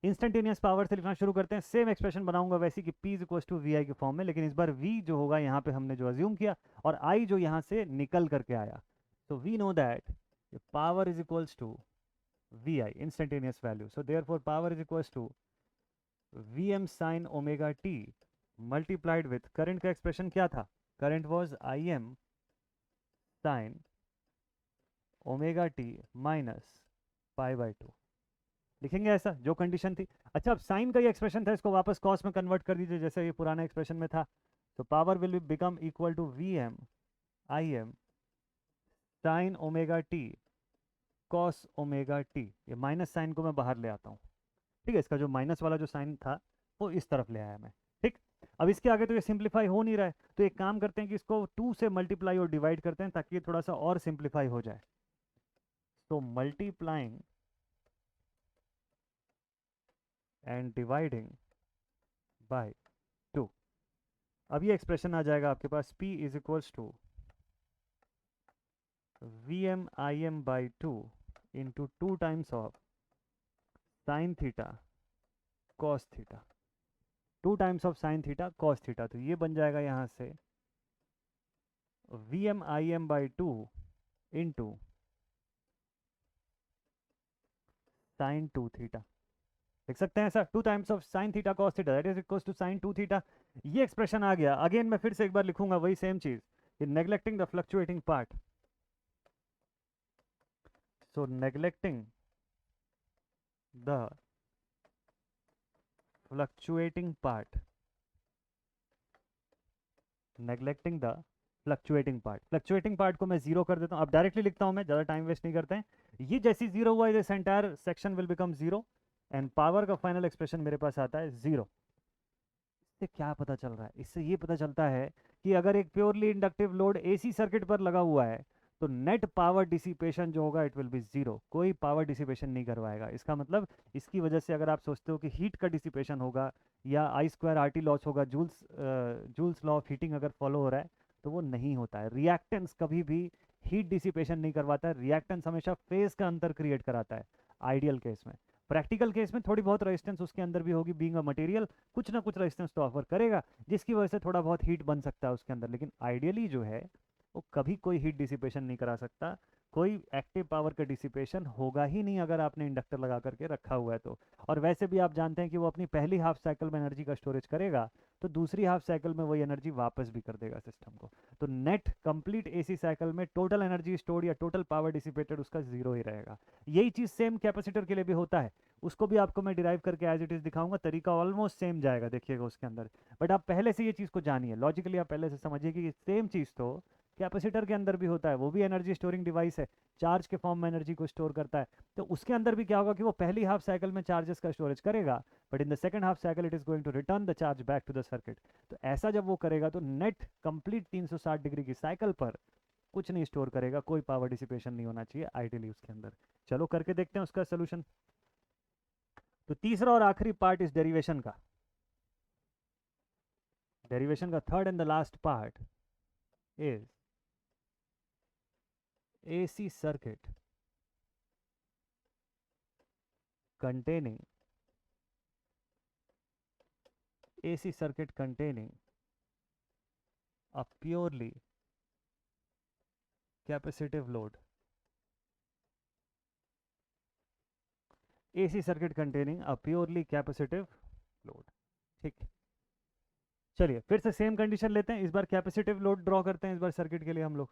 इंस्टेंटेनियस पावर से लिखना शुरू करते हैं। सेम एक्सप्रेशन बनाऊंगा वैसे कि P is equal to V I के फॉर्म में, लेकिन इस बार V जो होगा यहाँ पे हमने जो अज्यूम किया, और I जो यहाँ से निकल करके आया। तो we know that power is equals to V I, instantaneous value. So therefore power is equals to V M sine omega T multiplied with current का एक्सप्रेशन क्या था, current was I M sine omega T minus pi by two. लिखेंगे ऐसा, जो condition थी। अच्छा, अब sign का ये एक्सप्रेशन था, इसको वापस कॉस में कन्वर्ट कर दीजिए जैसे ये पुराने एक्सप्रेशन में था। तो power will become equal to V M I M sine omega T cos omega T. ये माइनस साइन को मैं बाहर ले आता हूँ। ठीक है, इसका जो माइनस वाला जो साइन था वो इस तरफ ले आया मैं। ठीक, अब इसके आगे तो ये सिंप्लीफाई हो नहीं रहा है, तो एक काम करते हैं कि इसको 2 से मल्टीप्लाई और डिवाइड करते हैं ताकि ये थोड़ा सा और सिंप्लीफाई हो जाए। तो मल्टीप्लाइंग एंड डिवाइडिंग बाय 2। अब ये एक्सप्रेशन आ जाएगा आपके पास, P is equals to Vm/2 into 2 times of sin theta cos theta, 2 times of sin theta cos theta. तो ये बन जाएगा यहाँ से Vm/2 इंटू साइन 2 थीटा। देख सकते हैं ऐसा, 2 times of sine theta cos theta that is equals to sine 2 theta. ये एक्सप्रेशन आ गया। अगेन मैं फिर से एक बार लिखूंगा वही सेम चीज, neglecting the fluctuating part. So neglecting the fluctuating part, neglecting the fluctuating part, fluctuating part को मैं जीरो कर देता हूँ। अब डायरेक्टली लिखता हूँ मैं, ज़्यादा टाइम वेस्ट नहीं करते हैं। ये जैसी जीरो हुआ this entire section will become zero and power का फाइनल एक्सप्रेशन मेरे पास आता है जीरो। इससे क्या पता चल रहा है? इससे ये पता चलता है कि अगर एक purely inductive load AC circuit पर लगा हुआ है तो नेट पावर डिसिपेशन जो होगा इट विल बी जीरो, कोई पावर डिसिपेशन नहीं करवाएगा। इसका मतलब इसकी वजह से अगर आप सोचते हो कि हीट का डिसिपेशन होगा या I²RT लॉस होगा, जूल्स लॉ ऑफ हीटिंग अगर फॉलो हो रहा है, तो वो नहीं होता है। रिएक्टेंस कभी भी हीट डिसिपेशन नहीं करवाता है, रिएक्टेंस हमेशा फेज का अंतर क्रिएट कराता है आइडियल केस में। प्रैक्टिकल केस में थोड़ी बहुत रेजिस्टेंस उसके अंदर भी होगी, बीइंग अ मटेरियल कुछ ना कुछ रेजिस्टेंस तो ऑफर करेगा जिसकी वजह से थोड़ा बहुत हीट बन सकता है उसके अंदर, लेकिन आइडियली जो है वो कभी कोई हीट डिसिपेशन नहीं करा सकता, कोई एक्टिव पावर का डिसिपेशन होगा ही नहीं अगर आपने इंडक्टर लगा करके रखा हुआ है तो। और वैसे भी आप जानते हैं कि वो अपनी पहली हाफ साइकिल में एनर्जी का स्टोरेज करेगा तो दूसरी हाफ साइकिल में वही एनर्जी वापस भी कर देगा सिस्टम को। तो नेट कंप्लीट एसी साइकिल में टोटल एनर्जी स्टोर्ड या टोटल पावर डिसिपेटेड उसका जीरो ही रहेगा। यही चीज़ सेम कैपेसिटर के लिए भी होता है, उसको भी आपको मैं डिराइव करके एज इट इज़ दिखाऊंगा, तरीका ऑलमोस्ट सेम जाएगा देखिएगा उसके अंदर। बट आप पहले से ये चीज़ को जानिए, लॉजिकली आप पहले से समझिए कि सेम चीज़ तो कैपेसिटर के अंदर भी होता है, वो भी एनर्जी स्टोरिंग डिवाइस है, चार्ज के फॉर्म में एनर्जी को स्टोर करता है। तो उसके अंदर भी क्या होगा कि वो पहली हाफ साइकिल में चार्जेस का स्टोरेज करेगा, but in the second half cycle it is going to return the charge back to the circuit. तो ऐसा जब वो करेगा तो नेट कंप्लीट 360 डिग्री की साइकिल पर कुछ नहीं स्टोर करेगा, कोई पावर डिसिपेशन नहीं होना चाहिए आइडियली उसके अंदर। चलो करके देखते हैं उसका सोल्यूशन। तो तीसरा और आखिरी पार्ट इस डेरिवेशन का, डेरिवेशन का third and the last part is AC circuit containing a purely capacitive load, AC circuit containing a purely capacitive load। ठीक, चलिए फिर से सेम कंडीशन लेते हैं, इस बार कैपेसिटिव लोड ड्रॉ करते हैं इस बार सर्किट के लिए हम लोग।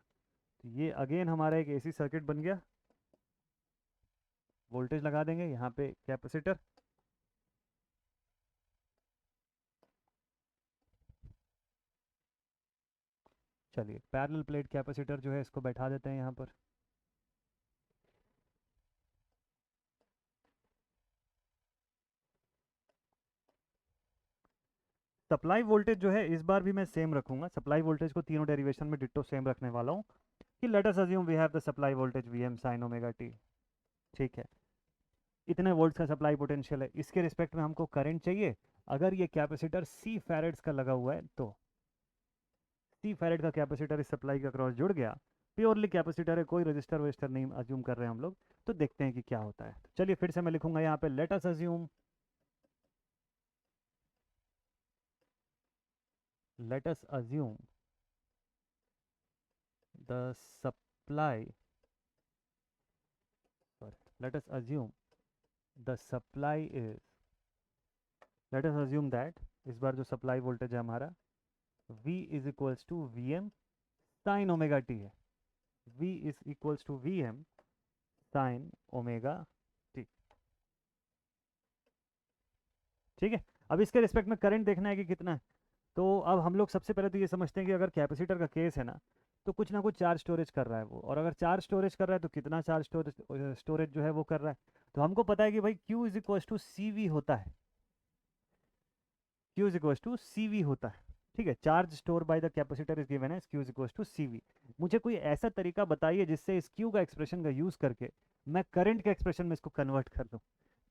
तो ये अगेन हमारा एक AC सर्किट बन गया, वोल्टेज लगा देंगे यहाँ पे कैपेसिटर, चलिए पैरेलल प्लेट कैपेसिटर जो है इसको बैठा देते हैं यहाँ पर। सप्लाई वोल्टेज जो है इस बार भी मैं सेम रखूंगा, सप्लाई वोल्टेज को तीनों डेरिवेशन में डिट्टो सेम रखने वाला हूँ कि let us assume we have the supply voltage Vm sin omega t। ठीक है, इतने वोल्ट्स का सप्लाई पोटेंशियल है, इसके रिस्पेक्ट में हमको करंट चाहिए। अगर ये कैपेसिटर C फैरेड्स का लगा हुआ है तो C फैरेड का कैपेसिटर इस सप्लाई के अक्रॉस जुड़ गया, प्योरली कैपेसिटर है, कोई रजिस्टर वजिस्टर नहीं अज्यूम कर रहे हैं हम लोग। तो देखते हैं कि क्या होता है। तो चलिए फिर से मैं लिखूंगा यहाँ पे late us assume, let us assume the supply, let us assume the supply is, let us assume that इस बार जो सप्लाई वोल्टेज है हमारा V is equals to Vm sine omega T है, V is equals to Vm sine omega T. ठीक है, अब इसके respect में करंट देखना है कि कितना है। तो अब हम लोग सबसे पहले तो ये समझते हैं कि अगर कैपेसिटर का केस है ना तो कुछ ना कुछ चार्ज स्टोरेज कर रहा है वो, और अगर चार्ज स्टोरेज कर रहा है तो कितना चार्ज स्टोरेज जो है वो कर रहा है। तो हमको पता है कि भाई Q is equal to CV होता है, Q is equal to CV होता है। ठीक है, charge store by the capacitor is given है Q is equal to CV। मुझे कोई ऐसा तरीका बताइए जिससे इस Q का एक्सप्रेशन का यूज़ करके मैं करंट के एक्सप्रेशन में इसको कन्वर्ट कर दूँ।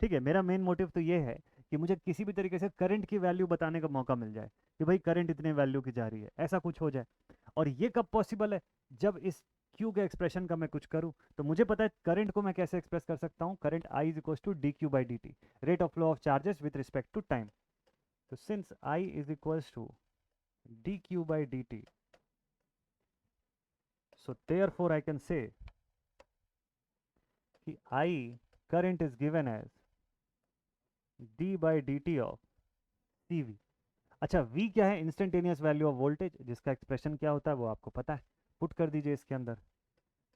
ठीक है, मेरा मेन मोटिव तो ये है कि मुझे किसी भी तरीके से करंट की वैल्यू बताने का मौका मिल जाए कि भाई करंट इतने वैल्यू की जा रही है, ऐसा कुछ हो जाए। और ये कब पॉसिबल है? जब इस क्यू के एक्सप्रेशन का मैं कुछ करूँ, तो मुझे पता है करंट को मैं कैसे एक्सप्रेस कर सकता हूँ, current I is equal to d q by D t, rate of flow of charges with respect to time. तो since I is equal to d q by D t, so therefore I can say कि I current is given as d by dt of CV. अच्छा, V क्या है, instantaneous value of voltage, जिसका expression क्या होता है वो आपको पता है, पुट कर दीजिए इसके अंदर.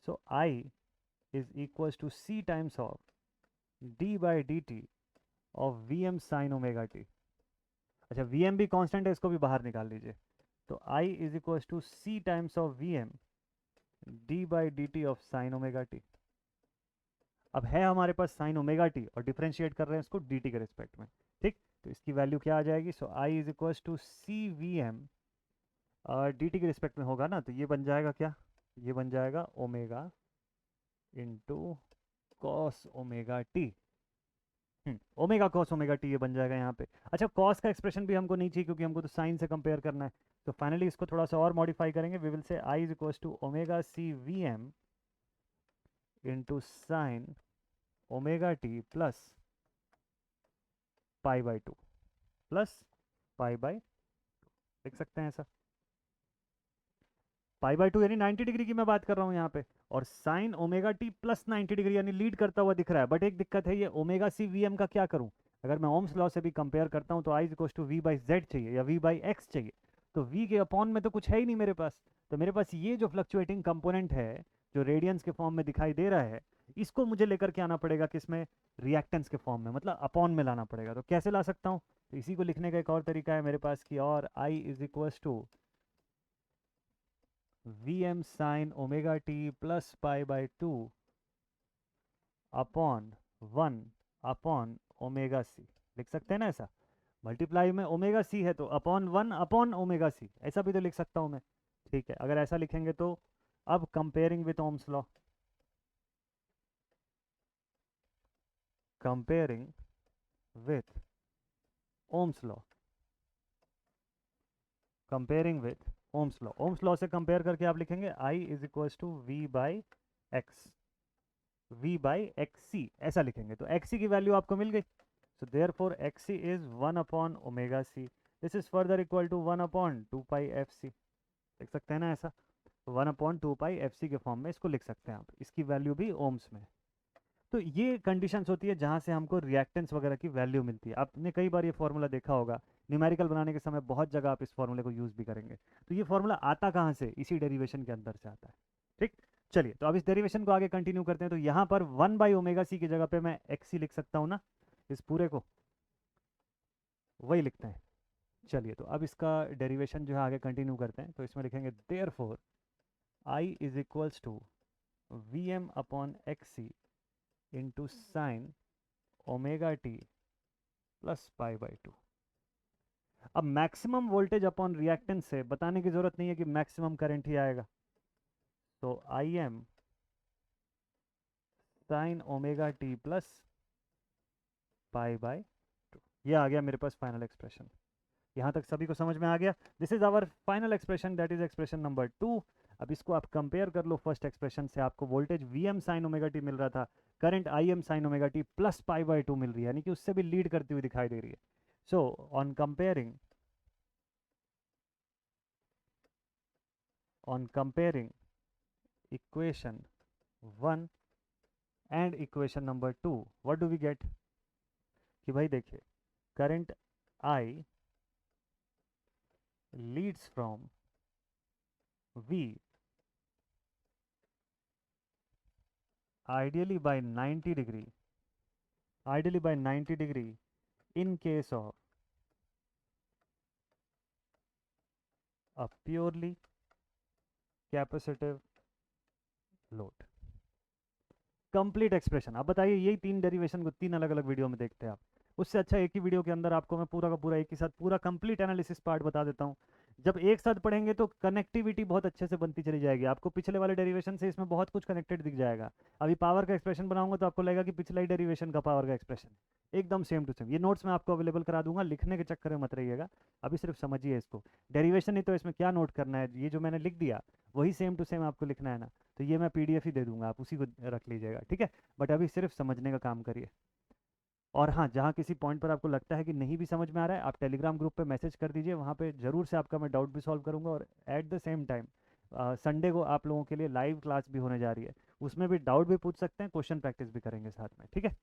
So I is equal to C times of d by dt of Vm sin omega t. अच्छा, Vm भी कांस्टेंट है, इसको भी बाहर निकाल लीजिए. तो I is equal to C times of Vm d by dt of sin omega t. अब है हमारे पास साइन ओमेगा टी और डिफरेंशिएट कर रहे हैं इसको डी टी के रिस्पेक्ट में. ठीक, तो इसकी वैल्यू क्या आ जाएगी, so I is equal to C V m, d t के रिस्पेक्ट में होगा ना, तो ये बन जाएगा क्या, ये बन जाएगा omega into cos omega T. Omega cos omega T ये बन जाएगा यहाँ पे. अच्छा, कॉस का एक्सप्रेशन भी हमको नहीं चाहिए क्योंकि हमको तो साइन से कंपेयर करना है. तो फाइनली इसको थोड़ा सा और मॉडिफाई करेंगे, we will say I is equal to omega C V M into sine omega T plus pi by two, plus pi by, लिख सकते हैं ऐसा. पाई बाई टू यानी 90 डिग्री की मैं बात कर रहा हूँ यहाँ पे, और sign omega T plus 90 degree यानी लीड करता हुआ दिख रहा है. बट एक दिक्कत है, ये ओमेगा सी वी एम का क्या करूँ, अगर मैं ओम्स लॉ से भी कंपेयर करता हूँ तो I is to V by Z चाहिए या वी बाई एक्स चाहिए. तो वी के अपॉन में तो कुछ है ही नहीं मेरे पास. तो मेरे पास ये जो फ्लक्चुएटिंग कंपोनेंट है जो रेडियंस के फॉर्म में दिखाई दे रहा है, इसको मुझे लेकर के आना पड़ेगा किसमें, रिएक्टेंस के फॉर्म में, मतलब अपॉन में लाना पड़ेगा. तो कैसे ला सकता हूँ, तो इसी को लिखने का एक और तरीका है मेरे पास की, और I is equal to V M sine omega T plus pi by two upon 1 upon omega C. लिख सकते हैं ना ऐसा, मल्टीप्लाई में ओमेगा सी है तो अपॉन 1 अपॉन ओमेगा सी, ऐसा भी तो लिख सकता हूँ मैं. ठीक है, अगर ऐसा लिखेंगे तो अब comparing with Ohm's law, comparing with Ohm's law, comparing with Ohm's law, Ohm's law से कंपेयर करके आप लिखेंगे I is equal to V by X, V by X C, ऐसा लिखेंगे. तो एक्स सी की वैल्यू आपको मिल गई. So therefore X C is 1 upon omega C. This is further equal to 1 upon 2 pi F C. लिख सकते हैं ना ऐसा, 1 अपॉन 2 पाई एफ सी के फॉर्म में इसको लिख सकते हैं आप. इसकी वैल्यू भी ओम्स में. तो ये कंडीशंस होती है जहाँ से हमको रिएक्टेंस वगैरह की वैल्यू मिलती है. आपने कई बार ये फॉर्मूला देखा होगा, न्यूमेरिकल बनाने के समय बहुत जगह आप इस फॉर्मूले को यूज़ भी करेंगे. तो ये फॉर्मूला आता कहाँ से, इसी डेरिवेशन के अंदर से आता है. ठीक, चलिए तो अब इस डेरिवेशन को आगे कंटिन्यू करते हैं. तो यहाँ पर 1 बाई ओमेगा सी की जगह पे मैं एक्स सी लिख सकता हूँ ना, इस पूरे को वही लिखते हैं. चलिए तो अब इसका डेरिवेशन जो है आगे कंटिन्यू करते हैं. तो इसमें लिखेंगे therefore I is equals to V M upon X C into sine omega T plus pi by two. अब मैक्सिमम वोल्टेज अपॉन रिएक्टेंस से बताने की जरूरत नहीं है कि मैक्सिमम करंट ही आएगा. तो I am sine omega T plus pi by to, ये आ गया मेरे पास फाइनल एक्सप्रेशन. यहाँ तक सभी को समझ में आ गया. This is our final expression, that is expression number 2. अब इसको आप कंपेयर कर लो फर्स्ट एक्सप्रेशन से, आपको voltage V M sine omega t मिल रहा था, current I M sine omega T plus pi by two मिल रही है, यानी कि उससे भी लीड करती हुई दिखाई दे रही है. So on comparing equation 1 and equation number 2, what do we get, कि भाई देखिए current I leads from V ideally by 90 degree, ideally by 90 degree in case of a purely capacitive load. Complete expression. अब बताइए, यही तीन derivation को तीन अलग अलग वीडियो में देखते हैं आप. उससे अच्छा एक ही वीडियो के अंदर आपको मैं पूरा का पूरा एक ही साथ पूरा कंप्लीट एनालिसिस पार्ट बता देता हूँ। जब एक साथ पढ़ेंगे तो कनेक्टिविटी बहुत अच्छे से बनती चली जाएगी, आपको पिछले वाले डेरिवेशन से इसमें बहुत कुछ कनेक्टेड दिख जाएगा। अभी पावर का एक्सप्रेशन बनाऊंगा तो आपको लगेगा कि पिछला ही डेरिवेशन का पावर का एक्सप्रेशन एकदम सेम टू सेम। ये नोट्स मैं आपको अवेलेबल करा दूंगा, लिखने के चक्कर में मत रहिएगा, अभी सिर्फ समझिए इसको। डेरिवेशन नहीं तो इसमें क्या नोट करना है, ये जो मैंने लिख दिया वही सेम टू सेम आपको लिखना है ना, तो ये मैं पीडीएफ ही दे दूंगा, आप उसी को रख लीजिएगा, ठीक है। बट अभी सिर्फ समझने का काम करिए। और हाँ, जहाँ किसी पॉइंट पर आपको लगता है कि नहीं भी समझ में आ रहा है, आप टेलीग्राम ग्रुप पे मैसेज कर दीजिए, वहाँ पे ज़रूर से आपका मैं डाउट भी सॉल्व करूँगा। और at the same time Sunday को आप लोगों के लिए लाइव क्लास भी होने जा रही है, उसमें भी डाउट भी पूछ सकते हैं, क्वेश्चन प्रैक्टिस भी करेंगे साथ में, ठीक है।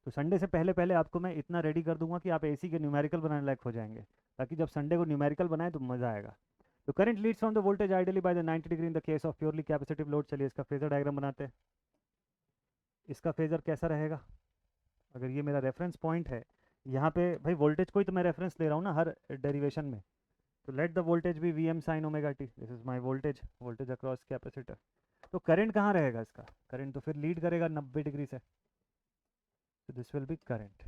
तो संडे से पहले पहले आपको मैं इतना रेडी कर दूंगा कि आप एसी के न्यूमेरिकल बनाने लायक हो जाएंगे, ताकि जब संडे को न्यूमेरिकल बनाए तो मज़ा आएगा। तो current Leeds from the voltage ideally by the 90 degree in the case of purely capacitive load. चलिए इसका फेजर डायग्राम बनाते हैं। इसका फेजर कैसा रहेगा, अगर ये मेरा रेफरेंस पॉइंट है, यहाँ पे भाई वोल्टेज को ही तो मैं रेफरेंस ले रहा हूँ ना हर डेरिवेशन में, तो let the voltage be V M sine omega T, this is my voltage, voltage across capacitor. तो करंट कहाँ रहेगा इसका, करंट तो फिर लीड करेगा 90 डिग्री से, तो this will be current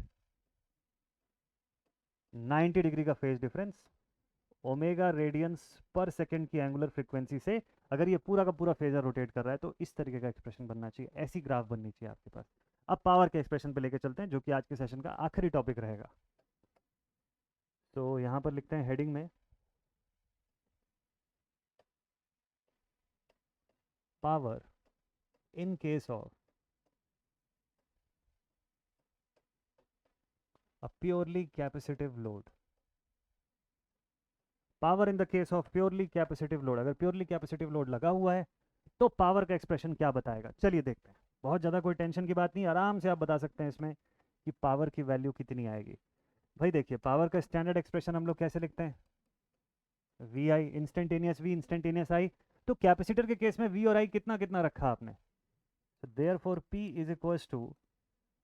90 degree का phase difference, omega radians per second की एंगुलर फ्रीक्वेंसी से। अगर ये पूरा का पूरा फेजर रोटेट कर रहा है तो इस तरीके का एक्सप्रेशन बनना चाहिए, ऐसी ग्राफ बननी चाहिए आपके पास। अब पावर के एक्सप्रेशन पे लेके चलते हैं, जो कि आज के सेशन का आखिरी टॉपिक रहेगा। तो यहाँ पर लिखते हैं हेडिंग में power in case of a purely capacitive load. Power in the case of purely capacitive load, अगर प्योरली कैपेसिटिव लोड लगा हुआ है तो पावर का एक्सप्रेशन क्या बताएगा, चलिए देखते हैं। बहुत ज़्यादा कोई टेंशन की बात नहीं, आराम से आप बता सकते हैं इसमें कि पावर की वैल्यू कितनी आएगी। भाई देखिए, पावर का स्टैंडर्ड एक्सप्रेशन हम लोग कैसे लिखते हैं, V I instantaneous V instantaneous I. तो कैपेसिटर के केस में वी और आई कितना कितना रखा आपने, therefore P is equals to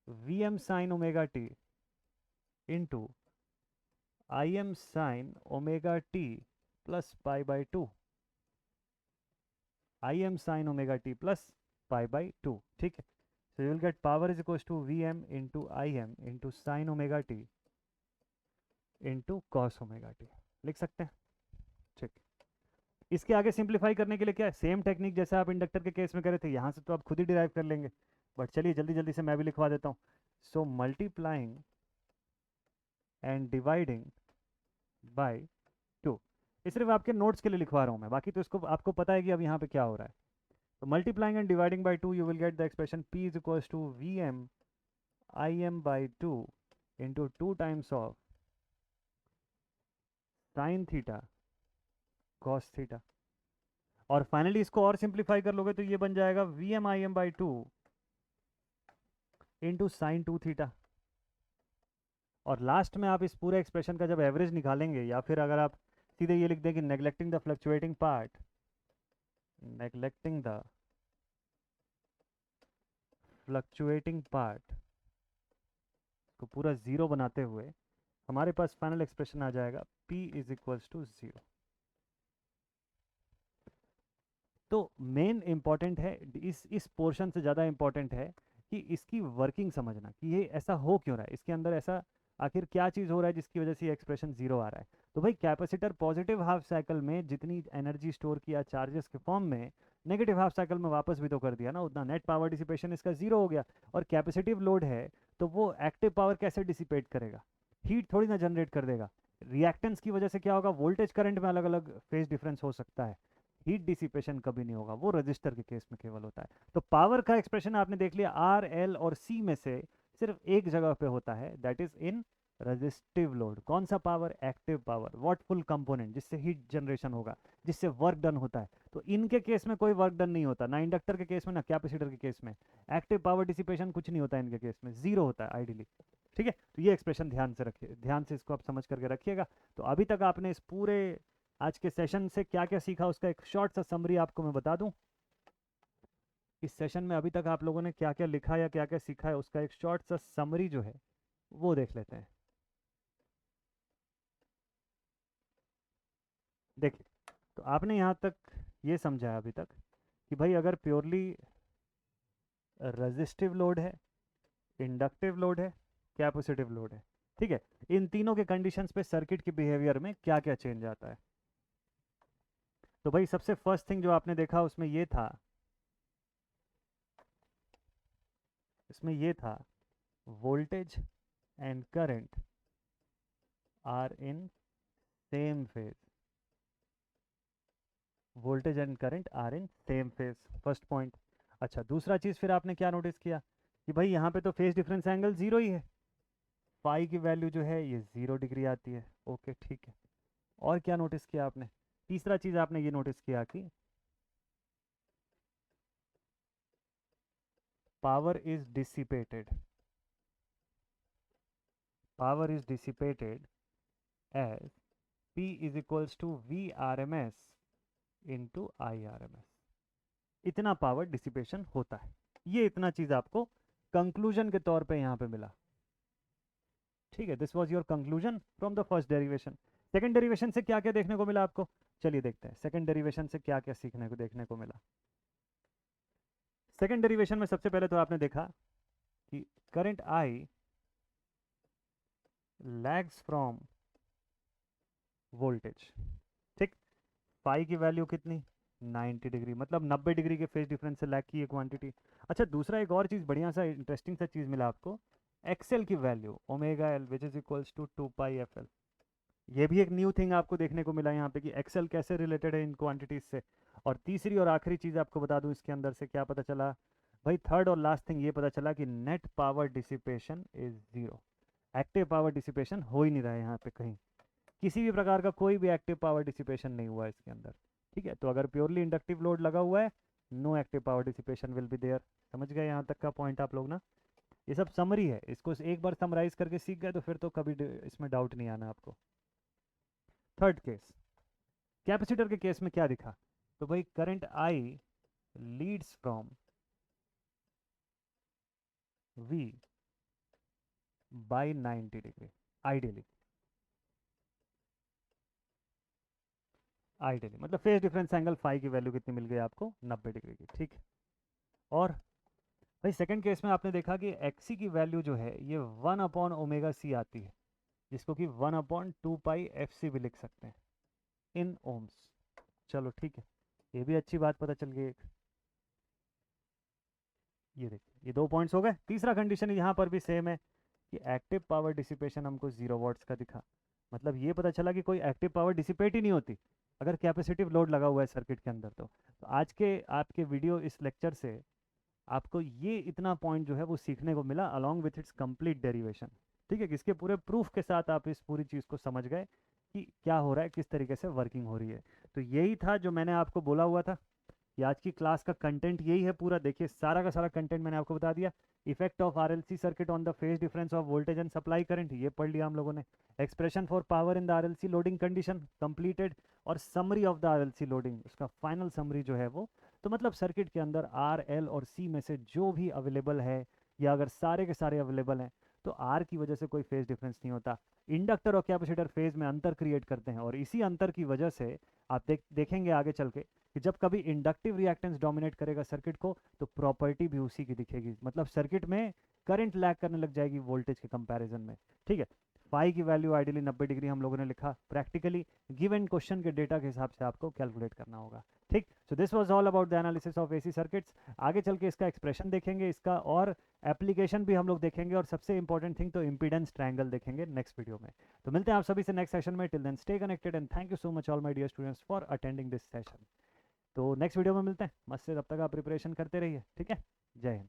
V M sine omega T into I M sine omega T plus pi by two, I M sine omega T plus pi by two, ठीक है। So you will get power is equals to Vm into Im into sin omega t into cos omega t, लिख सकते हैं, ठीक। इसके आगे simplify करने के लिए क्या है, सेम टेक्निक जैसे आप इंडक्टर के केस में करे थे, यहाँ से तो आप खुद ही डिराइव कर लेंगे, बट चलिए जल्दी जल्दी से मैं भी लिखवा देता हूँ। So multiplying and dividing by two, ये सिर्फ आपके नोट्स के लिए लिखवा रहा हूँ मैं, बाकी तो इसको आपको पता है कि अब यहाँ पे क्या हो रहा है। तो multiplying and dividing by two you will get the expression P is equals to V M I M by two into two times of sine theta cos theta. और फाइनली इसको और सिंप्लीफाई कर लोगे तो ये बन जाएगा V M I M by two into sine two theta. और लास्ट में आप इस पूरे एक्सप्रेशन का जब एवरेज निकालेंगे, या फिर अगर आप सीधे ये लिख दें कि neglecting the fluctuating part, neglecting the fluctuating part को पूरा जीरो बनाते हुए हमारे पास फाइनल एक्सप्रेशन आ जाएगा P is equals to zero. तो मेन इंपॉर्टेंट है, इस पोर्शन से ज़्यादा इंपॉर्टेंट है कि इसकी वर्किंग समझना, कि ये ऐसा हो क्यों रहा है, इसके अंदर ऐसा आखिर क्या चीज़ हो रहा है जिसकी वजह से ये एक्सप्रेशन जीरो आ रहा है। तो भाई कैपेसिटर पॉजिटिव हाफ साइकिल में जितनी एनर्जी स्टोर किया चार्जेस के फॉर्म में, नेगेटिव हाफ साइकिल में वापस भी तो कर दिया ना, उतना नेट पावर डिसिपेशन इसका जीरो हो गया। और कैपेसिटिव लोड है तो वो एक्टिव पावर कैसे डिसिपेट करेगा, हीट थोड़ी ना जनरेट कर देगा। रिएक्टेंस की वजह से क्या होगा, वोल्टेज करंट में अलग अलग फेज डिफरेंस हो सकता है, हीट डिसिपेशन कभी नहीं होगा, वो रजिस्टर के केस में केवल होता है। तो पावर का एक्सप्रेशन आपने देख लिया, आर एल और सी में से सिर्फ एक जगह पे होता है, that is in resistive load. कौन सा power, active power, what full component, जिससे हीट जनरेशन होगा, जिससे वर्क डन होता है। तो इनके केस में कोई वर्क डन नहीं होता, ना इंडक्टर के केस में ना कैपेसिटर के केस में। एक्टिव पावर डिसिपेशन कुछ नहीं होता इनके केस में, जीरो होता है आइडियली, ठीक है। तो ये एक्सप्रेशन ध्यान से रखिए, ध्यान से इसको आप समझ करके रखिएगा। तो अभी तक आपने इस पूरे आज के सेशन से क्या क्या सीखा उसका एक शॉर्ट सा समरी आपको मैं बता दूं। इस सेशन में अभी तक आप लोगों ने क्या क्या लिखा या क्या क्या सीखा है उसका एक शॉर्ट सा समरी जो है वो देख लेते हैं। देखिए, तो आपने यहाँ तक ये समझा है अभी तक कि भाई अगर प्योरली रेजिस्टिव लोड है, इंडक्टिव लोड है कैपेसिटिव लोड है। ठीक है, इन तीनों के कंडीशंस पे सर्किट के बिहेवियर में क्या क्या चेंज आता है। तो भाई सबसे फर्स्ट थिंग जो आपने देखा उसमें ये था, voltage and current are in same phase. Voltage and current are in same phase, first point. अच्छा, दूसरा चीज़ फिर आपने क्या नोटिस किया कि भाई यहाँ पे तो फेज डिफरेंस एंगल जीरो ही है, फाई की वैल्यू जो है ये 0 डिग्री आती है। ओके ठीक है। और क्या नोटिस किया आपने, तीसरा चीज़ आपने ये नोटिस किया कि power is dissipated, power is dissipated as P is equals to V R M S into I R M S. इतना पावर डिसिपेशन होता है। ये इतना चीज़ आपको कंक्लूजन के तौर पे यहाँ पे मिला। ठीक है, this was your conclusion from the first derivation. Second derivation से क्या क्या देखने को मिला आपको, चलिए देखते हैं सेकंड डेरिवेशन से क्या क्या सीखने को देखने को मिला। सेकंड डेरिवेशन में सबसे पहले तो आपने देखा कि current I lags from voltage. ठीक, फाई की वैल्यू कितनी, 90 डिग्री, मतलब 90 डिग्री के फेज डिफरेंस से लैग की ये क्वांटिटी। अच्छा, दूसरा एक और चीज़ बढ़िया सा इंटरेस्टिंग सा चीज़ मिला आपको, एक्सएल की value omega L which is equals to 2 pi F L. ये भी एक न्यू थिंग आपको देखने को मिला यहाँ पे कि एक्सेल कैसे रिलेटेड है इन क्वांटिटीज से। और तीसरी और आखिरी चीज़ आपको बता दूँ इसके अंदर से क्या पता चला भाई, थर्ड और लास्ट थिंग ये पता चला कि net power dissipation is zero. Active power dissipation हो ही नहीं रहा है यहाँ पे कहीं, किसी भी प्रकार का कोई भी एक्टिव पावर डिसिपेशन नहीं हुआ है इसके अंदर। ठीक है, तो अगर प्योरली इंडक्टिव लोड लगा हुआ है, no active power dissipation will be there. समझ गए यहाँ तक का पॉइंट आप लोग ना। ये सब समरी है, इसको एक बार समराइज करके सीख गए तो फिर तो कभी इसमें डाउट नहीं आना आपको। थर्ड केस, कैपेसिटर के केस में क्या दिखा, तो भाई current I leads from V by 90 degree ideally. Ideally मतलब फेज डिफरेंस एंगल फाई की वैल्यू कितनी मिल गई आपको, 90 डिग्री की। ठीक है, और भाई सेकंड केस में आपने देखा कि XC की वैल्यू जो है ये 1/ओमेगा C आती है, जिसको कि 1/2 पाई FC भी लिख सकते हैं इन ओम्स। चलो ठीक है, ये भी अच्छी बात पता चल गई एक। ये देखिए, ये 2 पॉइंट्स हो गए। तीसरा कंडीशन यहाँ पर भी सेम है कि एक्टिव पावर डिसिपेशन हमको 0 वॉट्स का दिखा। मतलब ये पता चला कि कोई एक्टिव पावर डिसिपेट ही नहीं होती अगर कैपेसिटिव लोड लगा हुआ है सर्किट के अंदर। तो आज के आपके वीडियो इस लेक्चर से आपको ये इतना पॉइंट जो है वो सीखने को मिला along with its complete derivation. ठीक है, इसके पूरे प्रूफ के साथ आप इस पूरी चीज़ को समझ गए कि क्या हो रहा है, किस तरीके से वर्किंग हो रही है। तो यही था जो मैंने आपको बोला हुआ था कि आज की क्लास का कंटेंट यही है पूरा। देखिए सारा का सारा कंटेंट मैंने आपको बता दिया। Effect of RLC circuit on the phase difference of voltage and supply current, ये पढ़ लिया हम लोगों ने। Expression for power in the RLC loading condition completed, और summary of the RLC loading, उसका फाइनल समरी जो है वो। तो मतलब सर्किट के अंदर आर एल और सी में से जो भी अवेलेबल है, या अगर सारे के सारे अवेलेबल हैं, तो आर की वजह से कोई फेज डिफरेंस नहीं होता। इंडक्टर और कैपेसिटर फेज में अंतर क्रिएट करते हैं, और इसी अंतर की वजह से आप देखेंगे आगे चल के कि जब कभी इंडक्टिव रिएक्टेंस डोमिनेट करेगा सर्किट को, तो प्रॉपर्टी भी उसी की दिखेगी। मतलब सर्किट में करंट लैग करने लग जाएगी वोल्टेज के कंपैरिजन में। ठीक है, फाई की वैल्यू आइडियली 90 डिग्री हम लोगों ने लिखा, प्रैक्टिकली गिवन क्वेश्चन के डेटा के हिसाब से आपको कैलकुलेट करना होगा। ठीक, so this was all about the analysis of AC circuits. आगे चल के इसका एक्सप्रेशन देखेंगे, इसका और एप्लीकेशन भी हम लोग देखेंगे, और सबसे इंपॉर्टेंट थिंग तो इंपीडेंस ट्रायंगल देखेंगे नेक्स्ट वीडियो में। तो मिलते हैं आप सभी से नेक्स्ट सेशन में। Till then stay connected and thank you so much all my dear students for attending this session. तो नेक्स्ट वीडियो में मिलते हैं, मस्त से तब तक आप प्रिपरेशन करते रहिए। ठीक है, जय हिंद।